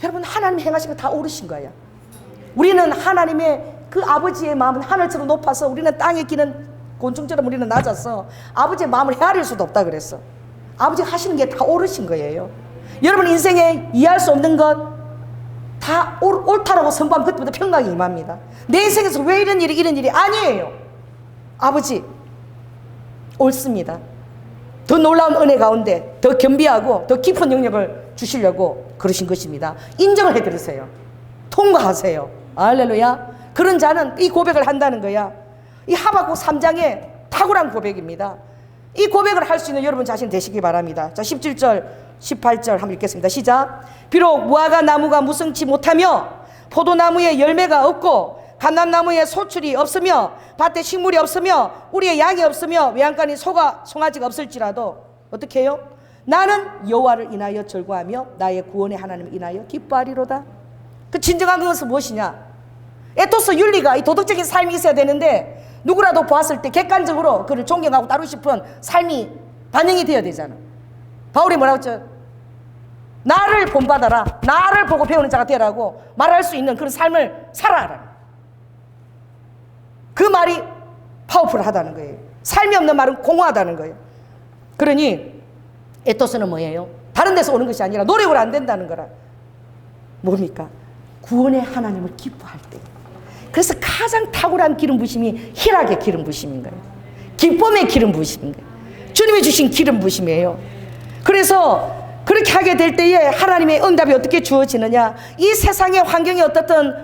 여러분 하나님 행하신 거 다 옳으신 거야. 우리는 하나님의 그 아버지의 마음은 하늘처럼 높아서 우리는 땅에 기는 곤충처럼 우리는 낮아서 아버지의 마음을 헤아릴 수도 없다 그랬어. 아버지가 하시는 게 다 옳으신 거예요. 여러분 인생에 이해할 수 없는 것 다 옳다라고 선포하면 그때부터 평강이 임합니다. 내 인생에서 왜 이런 일이 아니에요. 아버지 옳습니다. 더 놀라운 은혜 가운데 더 겸비하고 더 깊은 영역을 주시려고 그러신 것입니다. 인정을 해드리세요. 통과하세요. 할렐루야. 그런 자는 이 고백을 한다는 거야. 이 하박국 3장의 탁월한 고백입니다. 이 고백을 할 수 있는 여러분 자신 되시기 바랍니다. 자, 17절 18절 한번 읽겠습니다. 시작. 비록 무화과 나무가 무성치 못하며 포도나무에 열매가 없고 감람나무에 소출이 없으며 밭에 식물이 없으며 우리의 양이 없으며 외양간에 송아지가 없을지라도 어떻게 해요? 나는 여호와를 인하여 절구하며 나의 구원의 하나님을 인하여 기뻐하리로다. 그 진정한 것은 무엇이냐? 에토스 윤리가 이 도덕적인 삶이 있어야 되는데 누구라도 보았을 때 객관적으로 그를 존경하고 따르고 싶은 삶이 반영이 되어야 되잖아. 바울이 뭐라고 했죠? 나를 본받아라. 나를 보고 배우는 자가 되라고 말할 수 있는 그런 삶을 살아라. 그 말이 파워풀하다는 거예요. 삶이 없는 말은 공허하다는 거예요. 그러니 에토스는 뭐예요? 다른 데서 오는 것이 아니라 노력으로 안 된다는 거라. 뭡니까? 구원의 하나님을 기뻐할 때. 그래서 가장 탁월한 기름 부심이 희락의 기름 부심인 거예요. 기쁨의 기름 부심인 거예요. 주님이 주신 기름 부심이에요. 그래서 그렇게 하게 될 때에 하나님의 응답이 어떻게 주어지느냐? 이 세상의 환경이 어떻든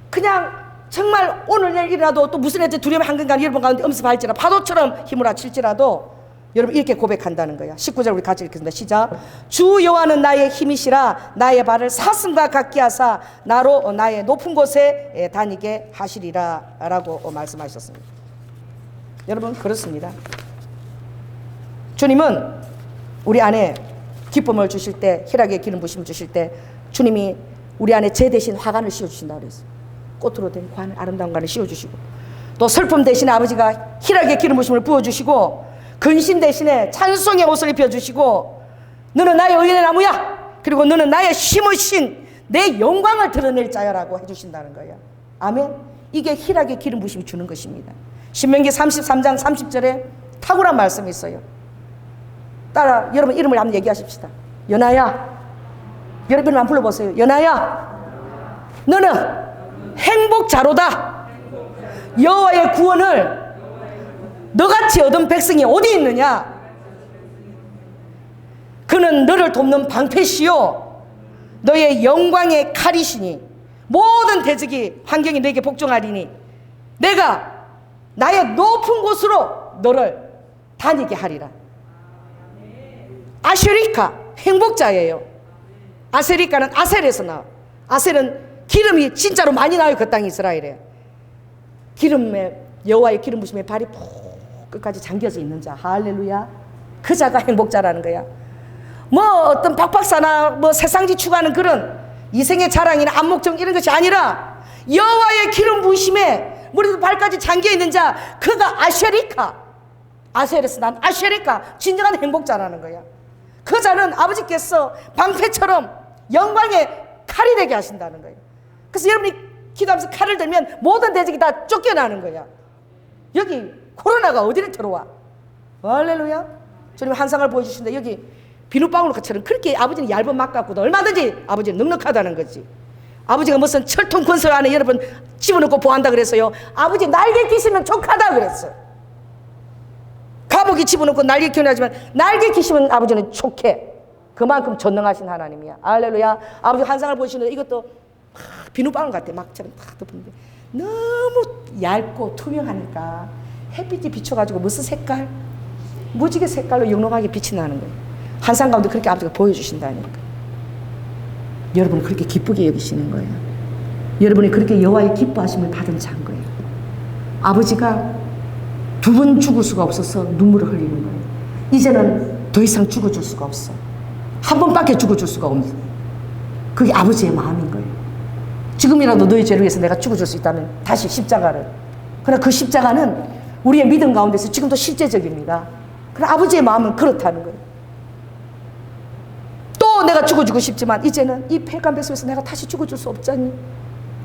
그냥 정말 오늘 내일 일어나도 또 무슨 애들 두려움 한근간 여러분 가운데 엄습할지라도 파도처럼 힘을 아칠지라도 여러분 이렇게 고백한다는 거야. 19절 우리 같이 읽겠습니다. 시작. 주 여호와는 나의 힘이시라 나의 발을 사슴과 같게 하사 나로 나의 높은 곳에 다니게 하시리라 라고 말씀하셨습니다. 여러분 그렇습니다. 주님은 우리 안에 기쁨을 주실 때 희락의 기름 부심을 주실 때 주님이 우리 안에 제 대신 화관을 씌워주신다고 그랬어요. 꽃으로 된 관, 아름다운 관을 씌워주시고 또 슬픔 대신에 아버지가 희락의 기름 부심을 부어주시고 근심 대신에 찬송의 옷을 입혀주시고 너는 나의 의인의 나무야. 그리고 너는 나의 심으신 내 영광을 드러낼 자야라고 해주신다는 거예요. 아멘. 이게 희락의 기름 부심이 주는 것입니다. 신명기 33장 30절에 탁월한 말씀이 있어요. 따라 여러분 이름을 한번 얘기하십시다. 연아야. 여러분 한번 불러보세요. 연아야, 너는 행복자로다. 여호와의 구원을 너같이 얻은 백성이 어디 있느냐? 그는 너를 돕는 방패시요 너의 영광의 칼이시니 모든 대적이 환경이 너에게 복종하리니 내가 나의 높은 곳으로 너를 다니게 하리라. 아쉐리카, 행복자예요. 아세리카는 아셀에서 나와. 아셀은 기름이 진짜로 많이 나와요. 그 땅 이스라엘에. 기름에, 여호와의 기름 부심에 발이 푹 끝까지 잠겨져 있는 자. 할렐루야. 그 자가 행복자라는 거야. 뭐 어떤 박박사나 뭐 세상지 추구하는 그런 이생의 자랑이나 안목정 이런 것이 아니라 여호와의 기름 부심에 머리부터 발까지 잠겨 있는 자, 그가 아쉐리카. 아셀에서 난 아쉐리카, 진정한 행복자라는 거야. 그 자는 아버지께서 방패처럼 영광의 칼이 되게 하신다는 거예요. 그래서 여러분이 기도하면서 칼을 들면 모든 대적이 다 쫓겨나는 거야. 여기 코로나가 어디를 들어와? 할렐루야. 주님 환상을 보여주신다. 여기 비눗방울처럼 그렇게 아버지는 얇은 막 갖고도 얼마든지 아버지는 넉넉하다는 거지. 아버지가 무슨 철통 건설 안에 여러분 집어넣고 보한다 그랬어요. 아버지 날개 기시면 족하다 그랬어. 가복이 집어넣고 날개 키우나지만 날개 기시면 아버지는 족해. 그만큼 전능하신 하나님이야. 할렐루야. 아버지 환상을 보시는데 이것도 비눗방울 같아. 막처럼 탁 덮는데 너무 얇고 투명하니까 햇빛이 비춰가지고 무슨 색깔? 무지개 색깔로 영롱하게 빛이 나는 거예요. 환상 가운데 그렇게 아버지가 보여주신다니까. 여러분을 그렇게 기쁘게 여기시는 거예요. 여러분이 그렇게 여호와의 기뻐하심을 받은 자인 거예요. 아버지가 두 번 죽을 수가 없어서 눈물을 흘리는 거예요. 이제는 더 이상 죽어줄 수가 없어. 한 번밖에 죽어줄 수가 없어. 그게 아버지의 마음인 거예요. 지금이라도 너희 죄를 위해서 내가 죽어줄 수 있다면 다시 십자가를. 그러나 그 십자가는 우리의 믿음 가운데서 지금도 실제적입니다. 그러나 아버지의 마음은 그렇다는 거예요. 또 내가 죽어주고 싶지만 이제는 이 폐간 뱃속에서 내가 다시 죽어줄 수 없잖니.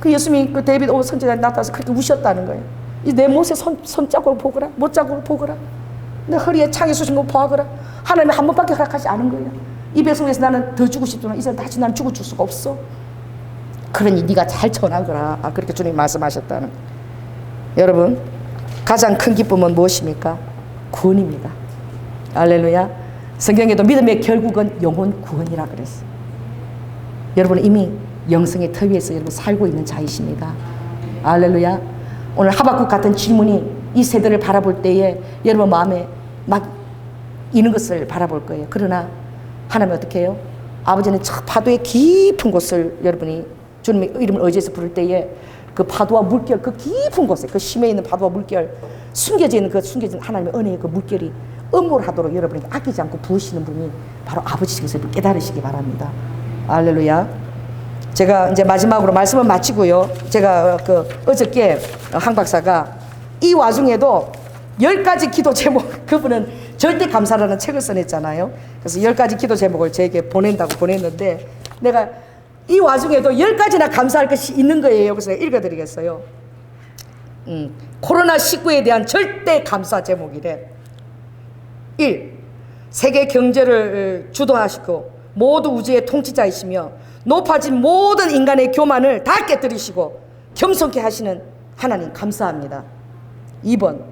그 예수님이 그 데이비드 오 선지자에 나타나서 그렇게 우셨다는 거예요. 내 못에 손자국을 보거라, 못자국을 보거라, 내 허리에 창에 쑤신 거 보아거라. 하나님이 한 번밖에 허락하지 않은 거예요. 이 배송에서 나는 더 주고 싶지만 이제 다시 나는 죽어줄 수가 없어. 그러니 네가 잘 전하거라. 그렇게 주님이 말씀하셨다는 거예요. 여러분, 가장 큰 기쁨은 무엇입니까? 구원입니다. 할렐루야. 성경에도 믿음의 결국은 영혼 구원이라 그랬어요. 여러분은 이미 영성의 터 위에서 여러분 살고 있는 자이십니다. 할렐루야. 오늘 하박국 같은 질문이 이 세대를 바라볼 때에 여러분 마음에 막 이는 것을 바라볼 거예요. 그러나 하나님은 어떻게 해요? 아버지는 저 파도의 깊은 곳을 여러분이 주님의 이름을 의지해서 부를 때에 그 파도와 물결, 그 깊은 곳에 그 심해 있는 파도와 물결, 숨겨져 있는 그 숨겨진 하나님의 은혜의 그 물결이 음물하도록 여러분에게 아끼지 않고 부으시는 분이 바로 아버지께서 깨달으시기 바랍니다. 할렐루야. 제가 이제 마지막으로 말씀을 마치고요. 제가 그 어저께 황 박사가 이 와중에도 10가지 기도 제목, 그분은 절대 감사라는 책을 써냈잖아요. 그래서 10가지 기도 제목을 저에게 보낸다고 보냈는데 내가 이 와중에도 10가지나 감사할 것이 있는 거예요. 그래서 읽어드리겠어요. 코로나19에 대한 절대 감사 제목이래. 1. 세계 경제를 주도하시고 모두 우주의 통치자이시며 높아진 모든 인간의 교만을 다 깨뜨리시고 겸손케 하시는 하나님 감사합니다. 2번.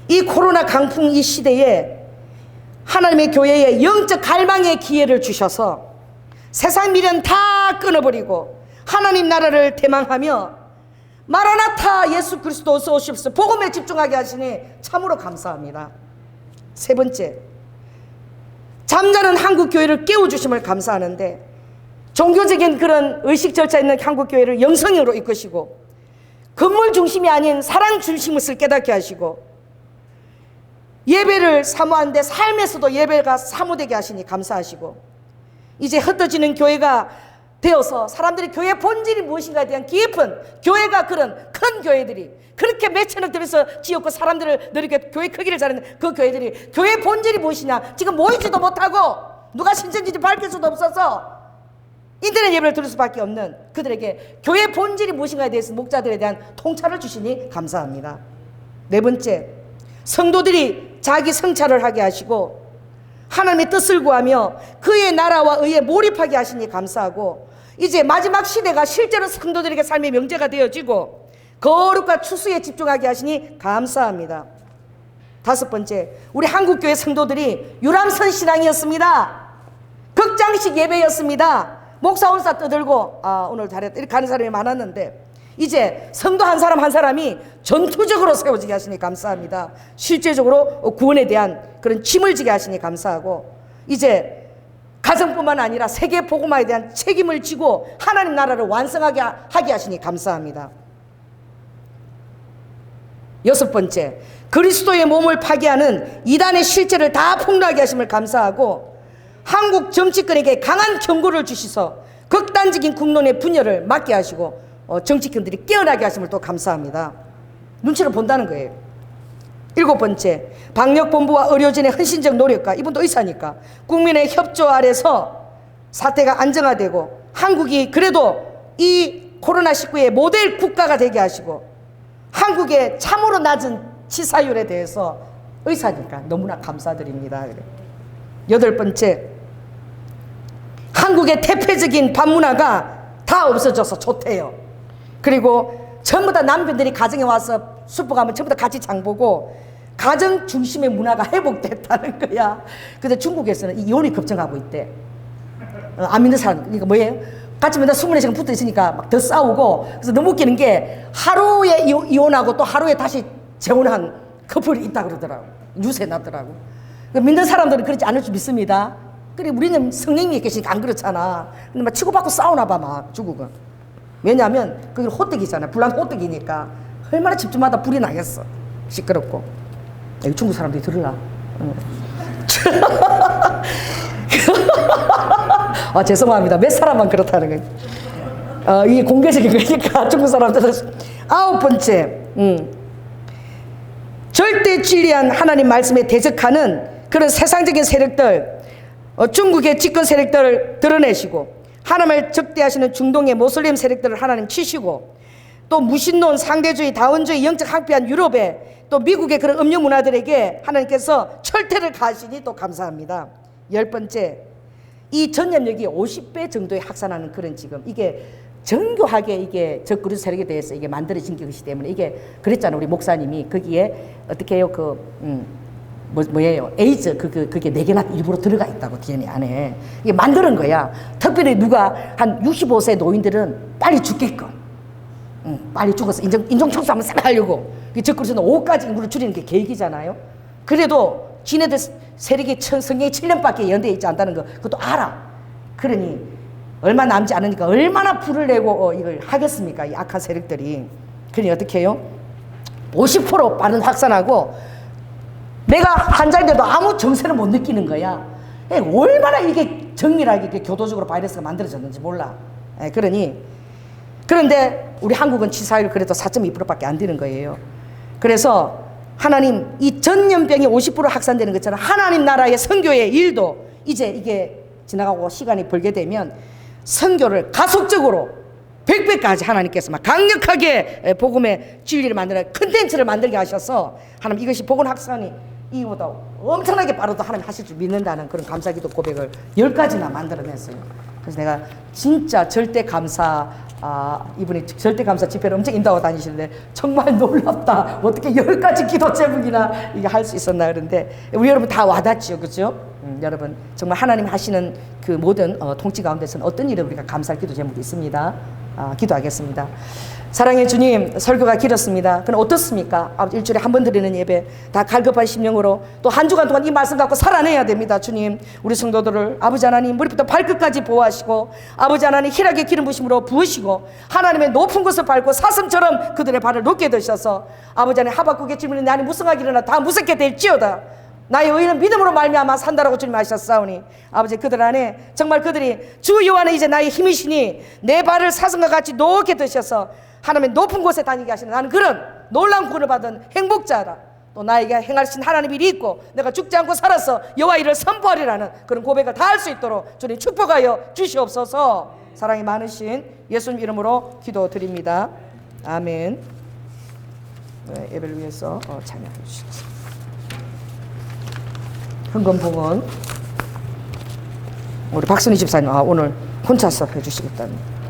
이 코로나 강풍 이 시대에 하나님의 교회에 영적 갈망의 기회를 주셔서 세상 미련 다 끊어버리고 하나님 나라를 대망하며 마라나타 예수 그리스도 어서 오십시오 복음에 집중하게 하시니 참으로 감사합니다. 3번째. 잠자는 한국교회를 깨워주심을 감사하는데 종교적인 그런 의식 절차 있는 한국교회를 영성으로 이끄시고 건물 중심이 아닌 사랑 중심을 깨닫게 하시고 예배를 사모하는데 삶에서도 예배가 사모되게 하시니 감사하시고 이제 흩어지는 교회가 되어서 사람들이 교회의 본질이 무엇인가에 대한 깊은 교회가 그런 큰 교회들이 그렇게 몇천억 들여서 지었고 사람들을 늘리게 교회 크기를 잘하는 그 교회들이 교회 본질이 무엇이냐? 지금 모이지도 못하고 누가 신천지인지 밝힐 수도 없어서 인터넷 예배를 들을 수밖에 없는 그들에게 교회 본질이 무엇인가에 대해서 목자들에 대한 통찰을 주시니 감사합니다. 네 번째, 성도들이 자기 성찰을 하게 하시고 하나님의 뜻을 구하며 그의 나라와 의에 몰입하게 하시니 감사하고 이제 마지막 시대가 실제로 성도들에게 삶의 명제가 되어지고 거룩과 추수에 집중하게 하시니 감사합니다. 다섯 번째, 우리 한국교회 성도들이 유람선 신앙이었습니다. 극장식 예배였습니다. 목사 온사 떠들고 오늘 잘했다 이렇게 가는 사람이 많았는데 이제 성도 한 사람 한 사람이 전투적으로 세워지게 하시니 감사합니다. 실제적으로 구원에 대한 그런 짐을 지게 하시니 감사하고 이제 가정뿐만 아니라 세계 복음화에 대한 책임을 지고 하나님 나라를 완성하게 하게 하시니 감사합니다. 여섯 번째, 그리스도의 몸을 파괴하는 이단의 실체를 다 폭로하게 하심을 감사하고 한국 정치권에게 강한 경고를 주시서 극단적인 국론의 분열을 막게 하시고 정치권들이 깨어나게 하심을 또 감사합니다. 눈치를 본다는 거예요. 일곱 번째, 방역본부와 의료진의 헌신적 노력과 이분도 의사니까 국민의 협조 아래서 사태가 안정화되고 한국이 그래도 이 코로나19의 모델 국가가 되게 하시고 한국의 참으로 낮은 치사율에 대해서 의사니까 너무나 감사드립니다. 여덟 번째, 한국의 태폐적인 반문화가 다 없어져서 좋대요. 그리고 전부 다 남편들이 가정에 와서 수복하면 전부 다 같이 장보고 가정 중심의 문화가 회복됐다는 거야. 근데 중국에서는 이혼이 급증하고 있대. 안 믿는 사람, 그러니까 뭐예요? 같이 맨날 24시간 붙어 있으니까 막 더 싸우고. 그래서 너무 웃기는 게 하루에 이혼하고 또 하루에 다시 재혼한 커플이 있다 그러더라고. 뉴스에 났더라고. 믿는 사람들은 그렇지 않을 줄 믿습니다. 그래, 우리는 성령님이 계시니까 안 그렇잖아. 근데 막 치고받고 싸우나 봐, 막 중국은. 왜냐하면 그게 호떡이잖아. 불난 호떡이니까 얼마나 집집마다 불이 나겠어. 시끄럽고. 여기 중국 사람들이 들으라. 죄송합니다. 몇 사람만 그렇다는 거예요. 이게 공개적인 거니까 중국 사람들은. 아홉 번째, 절대 진리한 하나님 말씀에 대적하는 그런 세상적인 세력들, 중국의 집권 세력들을 드러내시고 하나님을 적대하시는 중동의 모슬림 세력들을 하나님 치시고 또 무신론, 상대주의, 다원주의, 영적 학비한 유럽에 또 미국의 그런 음료 문화들에게 하나님께서 철퇴를 가하시니 또 감사합니다. 열 번째, 이 전염력이 50배 정도에 확산하는 그런 지금 이게 정교하게 이게 적그리스도 세력에 대해서 이게 만들어진 것이기 때문에 이게 그랬잖아요. 우리 목사님이 거기에 어떻게 해요? 뭐예요? 에이즈 그게 4개나 일부러 들어가 있다고 DNA 안에 이게 만드는 거야. 특별히 누가 한 65세 노인들은 빨리 죽게끔, 빨리 죽어서 인종청소 한번 싹 하려고 적그리스도는 5까지 인구를 줄이는 게 계획이잖아요. 그래도 지네들 세력이 성경이 7년밖에 연대에 있지 않다는 거 그것도 알아. 그러니 얼마 남지 않으니까 얼마나 불을 내고 이걸 하겠습니까? 이 악한 세력들이. 그러니 어떻게 해요? 50% 빠른 확산하고 내가 환자인데도 아무 정세를 못 느끼는 거야. 얼마나 이게 정밀하게 이렇게 교도적으로 바이러스가 만들어졌는지 몰라. 그런데 우리 한국은 치사율 그래도 4.2%밖에 안 되는 거예요. 그래서 하나님 이 전염병이 50% 확산되는 것처럼 하나님 나라의 선교의 일도 이제 이게 지나가고 시간이 벌게 되면 선교를 가속적으로 100배까지 하나님께서 막 강력하게 복음의 진리를 만드는 컨텐츠를 만들게 하셔서 하나님 이것이 복음 확산이 이보다 엄청나게 빠르도 하나님 하실 줄 믿는다는 그런 감사기도 고백을 10가지나 만들어냈어요. 그래서 내가 진짜 절대 감사, 이분이 절대 감사 집회를 엄청 인도하고 다니시는데 정말 놀랍다. 어떻게 10가지 기도 제목이나 이게 할 수 있었나 그런데 우리 여러분 다 와닿죠, 그렇죠? 여러분 정말 하나님 하시는 그 모든 통치 가운데서는 어떤 일을 우리가 감사할 기도 제목이 있습니다. 기도하겠습니다. 사랑의 주님, 설교가 길었습니다. 그럼 어떻습니까? 일주일에 한 번 드리는 예배 다 갈급한 심령으로 또 한 주간 동안 이 말씀 갖고 살아내야 됩니다. 주님, 우리 성도들을 아버지 하나님 머리부터 발끝까지 보호하시고 아버지 하나님 희락의 기름 부심으로 부으시고 하나님의 높은 곳을 밟고 사슴처럼 그들의 발을 높게 드셔서 아버지 하나님 하박국의 질문이 나니 무성하기 일어나 다 무섭게 될지어다. 나의 의인은 믿음으로 말미암아 산다라고 주님 하셨사오니 아버지 그들 안에 정말 그들이 주 여호와는 이제 나의 힘이시니 내 발을 사슴과 같이 높게 드셔서 하나님의 높은 곳에 다니게 하시는 나는 그런 놀라운 구원을 받은 행복자다. 또 나에게 행하신 하나님의 일이 있고 내가 죽지 않고 살아서 여호와 일을 선포하리라는 그런 고백을 다 할 수 있도록 주님 축복하여 주시옵소서. 사랑이 많으신 예수님 이름으로 기도드립니다. 아멘. 네, 예배를 위해서 찬양해 주시겠습니다. 흥건복은 우리 박선희 집사님 오늘 혼자서 해주시겠다는.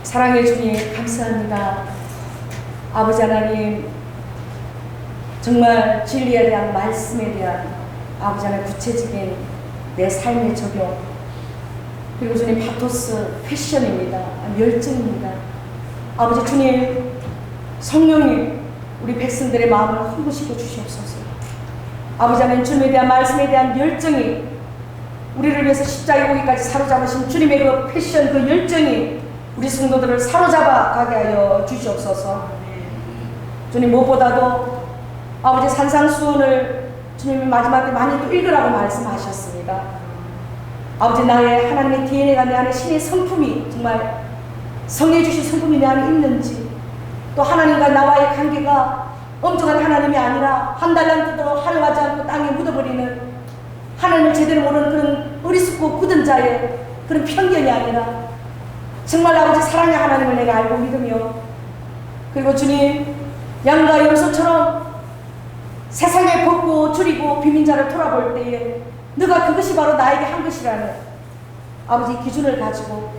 사랑의 주님 감사합니다. 아버지 하나님, 정말 진리에 대한 말씀에 대한 아버지 하나님 구체적인 내 삶의 적용, 그리고 주님 파토스 패션입니다. 열정입니다. 아버지 주님, 성령님 우리 백성들의 마음을 흥분시켜 주시옵소서. 아버지 하나님, 주님에 대한 말씀에 대한 열정이, 우리를 위해서 십자가에 오기까지 사로잡으신 주님의 그 패션, 그 열정이 우리 성도들을 사로잡아 가게 하여 주시옵소서. 주님, 무엇보다도 아버지 산상수훈을 주님이 마지막에 많이 또 읽으라고 말씀하셨습니다. 아버지, 나의 하나님의 DNA가 내 안에 신의 성품이, 정말 성해 주신 성품이 내 안에 있는지, 또 하나님과 나와의 관계가 엄청난 하나님이 아니라 한 달란트도 활용하지 않고 땅에 묻어버리는, 하나님을 제대로 모르는 그런 어리숙고 굳은 자의 그런 편견이 아니라 정말 아버지 사랑의 하나님을 내가 알고 믿으며, 그리고 주님, 양과 염소처럼 세상에 벗고 줄이고 비민자를 돌아볼 때에 너가 그것이 바로 나에게 한 것이라는 아버지 기준을 가지고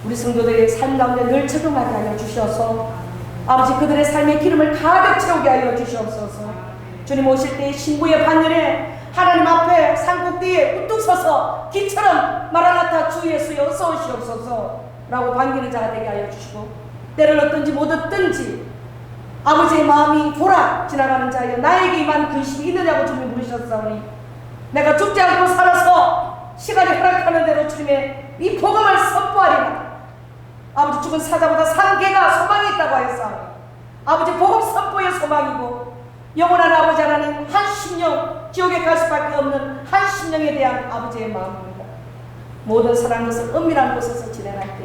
우리 성도들의 삶 가운데 늘 적용하게 하여 주셔서 아버지 그들의 삶의 기름을 가득 채우게 하여 주시옵소서. 주님 오실 때 신부의 반열에 하나님 앞에 산꼭대기에 우뚝 서서 기처럼 마라나타 주 예수여 어서 오시옵소서 라고 반기는 자가 되게 하여 주시고, 때를 얻든지 못 얻든지 아버지의 마음이 돌아 지나가는 자여 나에게 임한 근심이 있느냐고 주님이 물으셨사오니, 내가 죽지 않고 살아서 시간이 허락하는 대로 주님의 이 복음을 선포하리라. 아버지 죽은 사자보다 사는 개가 소망이 있다고 하였사오니, 아버지 복음 선포의 소망이고 영원한 아버지 하나님 한 심령, 지옥에 갈 수밖에 없는 한 심령에 대한 아버지의 마음입니다. 모든 사랑한 것을 은밀한 곳에서 진행할 때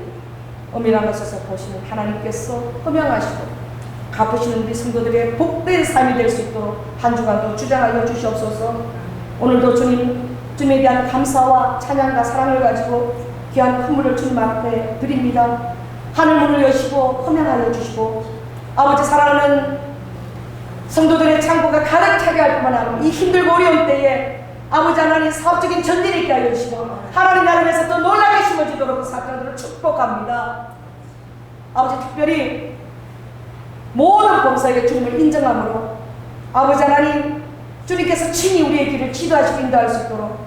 은밀한 곳에서 보시는 하나님께서 허명하시고 갚으시는 우리 성도들의 복된 삶이 될 수 있도록 한 주간도 주장하여 주시옵소서. 오늘도 주님에 대한 감사와 찬양과 사랑을 가지고 귀한 선물을 주님 앞에 드립니다. 하늘 문을 여시고 허명하여 주시고, 아버지 사랑하는 성도들의 창고가 가득 차게 할 뿐만 아니라 이 힘들고 어려운 때에 아버지 하나님 사업적인 전진이 있게 하여 주시고 하나님 나라에서 더 놀라게 심어지도록 그 사건들을 축복합니다. 아버지 특별히 모든 범사에게 주님을 인정함으로 아버지 하나님 주님께서 친히 우리의 길을 지도하시고 인도할 수 있도록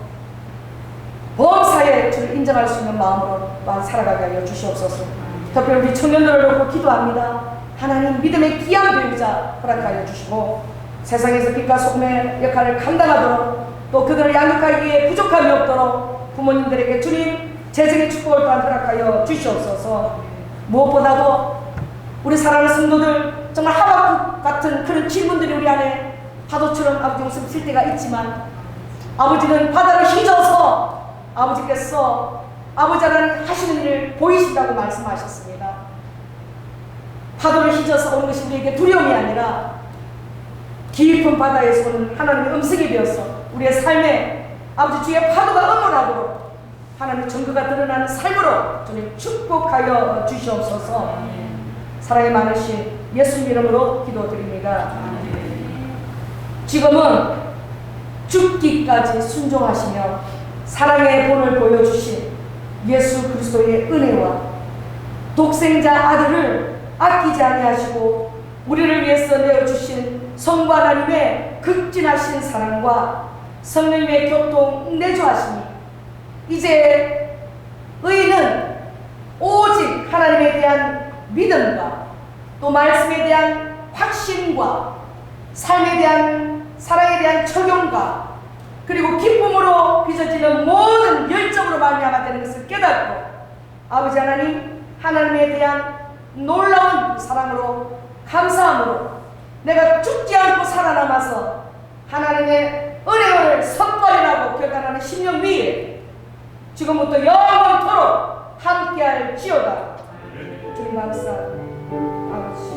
범사에 주를 인정할 수 있는 마음으로만 살아가게 하여 주시옵소서. 특별히 우리 청년들을 놓고 기도합니다. 하나님 믿음의 귀한 배우자 허락하여 주시고 세상에서 빛과 소금의 역할을 감당하도록, 또 그들을 양육하기에 부족함이 없도록 부모님들에게 주님 재정의 축복을 또한 허락하여 주시옵소서. 무엇보다도 우리 사랑하는 성도들 정말 하박국 같은 그런 질문들이 우리 안에 파도처럼 아버지 웃음 칠 때가 있지만, 아버지는 바다를 휘저어서 아버지께서 아버지 하나님 하시는 일을 보이신다고 말씀하셨습니다. 파도를 휘저어서 오는 것이 우리에게 두려움이 아니라 깊은 바다에서 오는 하나님의 음성이 되어서 우리의 삶에 아버지 주의 파도가 응원하도록 하나님의 증거가 드러나는 삶으로 주님 축복하여 주시옵소서. 사랑이 많으신 예수님 이름으로 기도드립니다. 지금은 죽기까지 순종하시며 사랑의 본을 보여주신 예수 그리스도의 은혜와 독생자 아들을 아끼지 아니하시고 우리를 위해서 내어주신 성부 하나님의 극진하신 사랑과 성령님의 교통 내주하시니, 이제 의인은 오직 하나님에 대한 믿음과 또 말씀에 대한 확신과 삶에 대한 사랑에 대한 적용과 그리고 기쁨으로 빚어지는 모든 열정으로 말미암아 되는 것을 깨닫고, 아버지 하나님 하나님에 대한 놀라운 사랑으로 감사함으로 내가 죽지 않고 살아남아서 하나님의 은혜를 선포하리라고 결단하는 심령 위에 지금부터 영원토록 함께할 지어다. 주님 감사합니다. 아버지.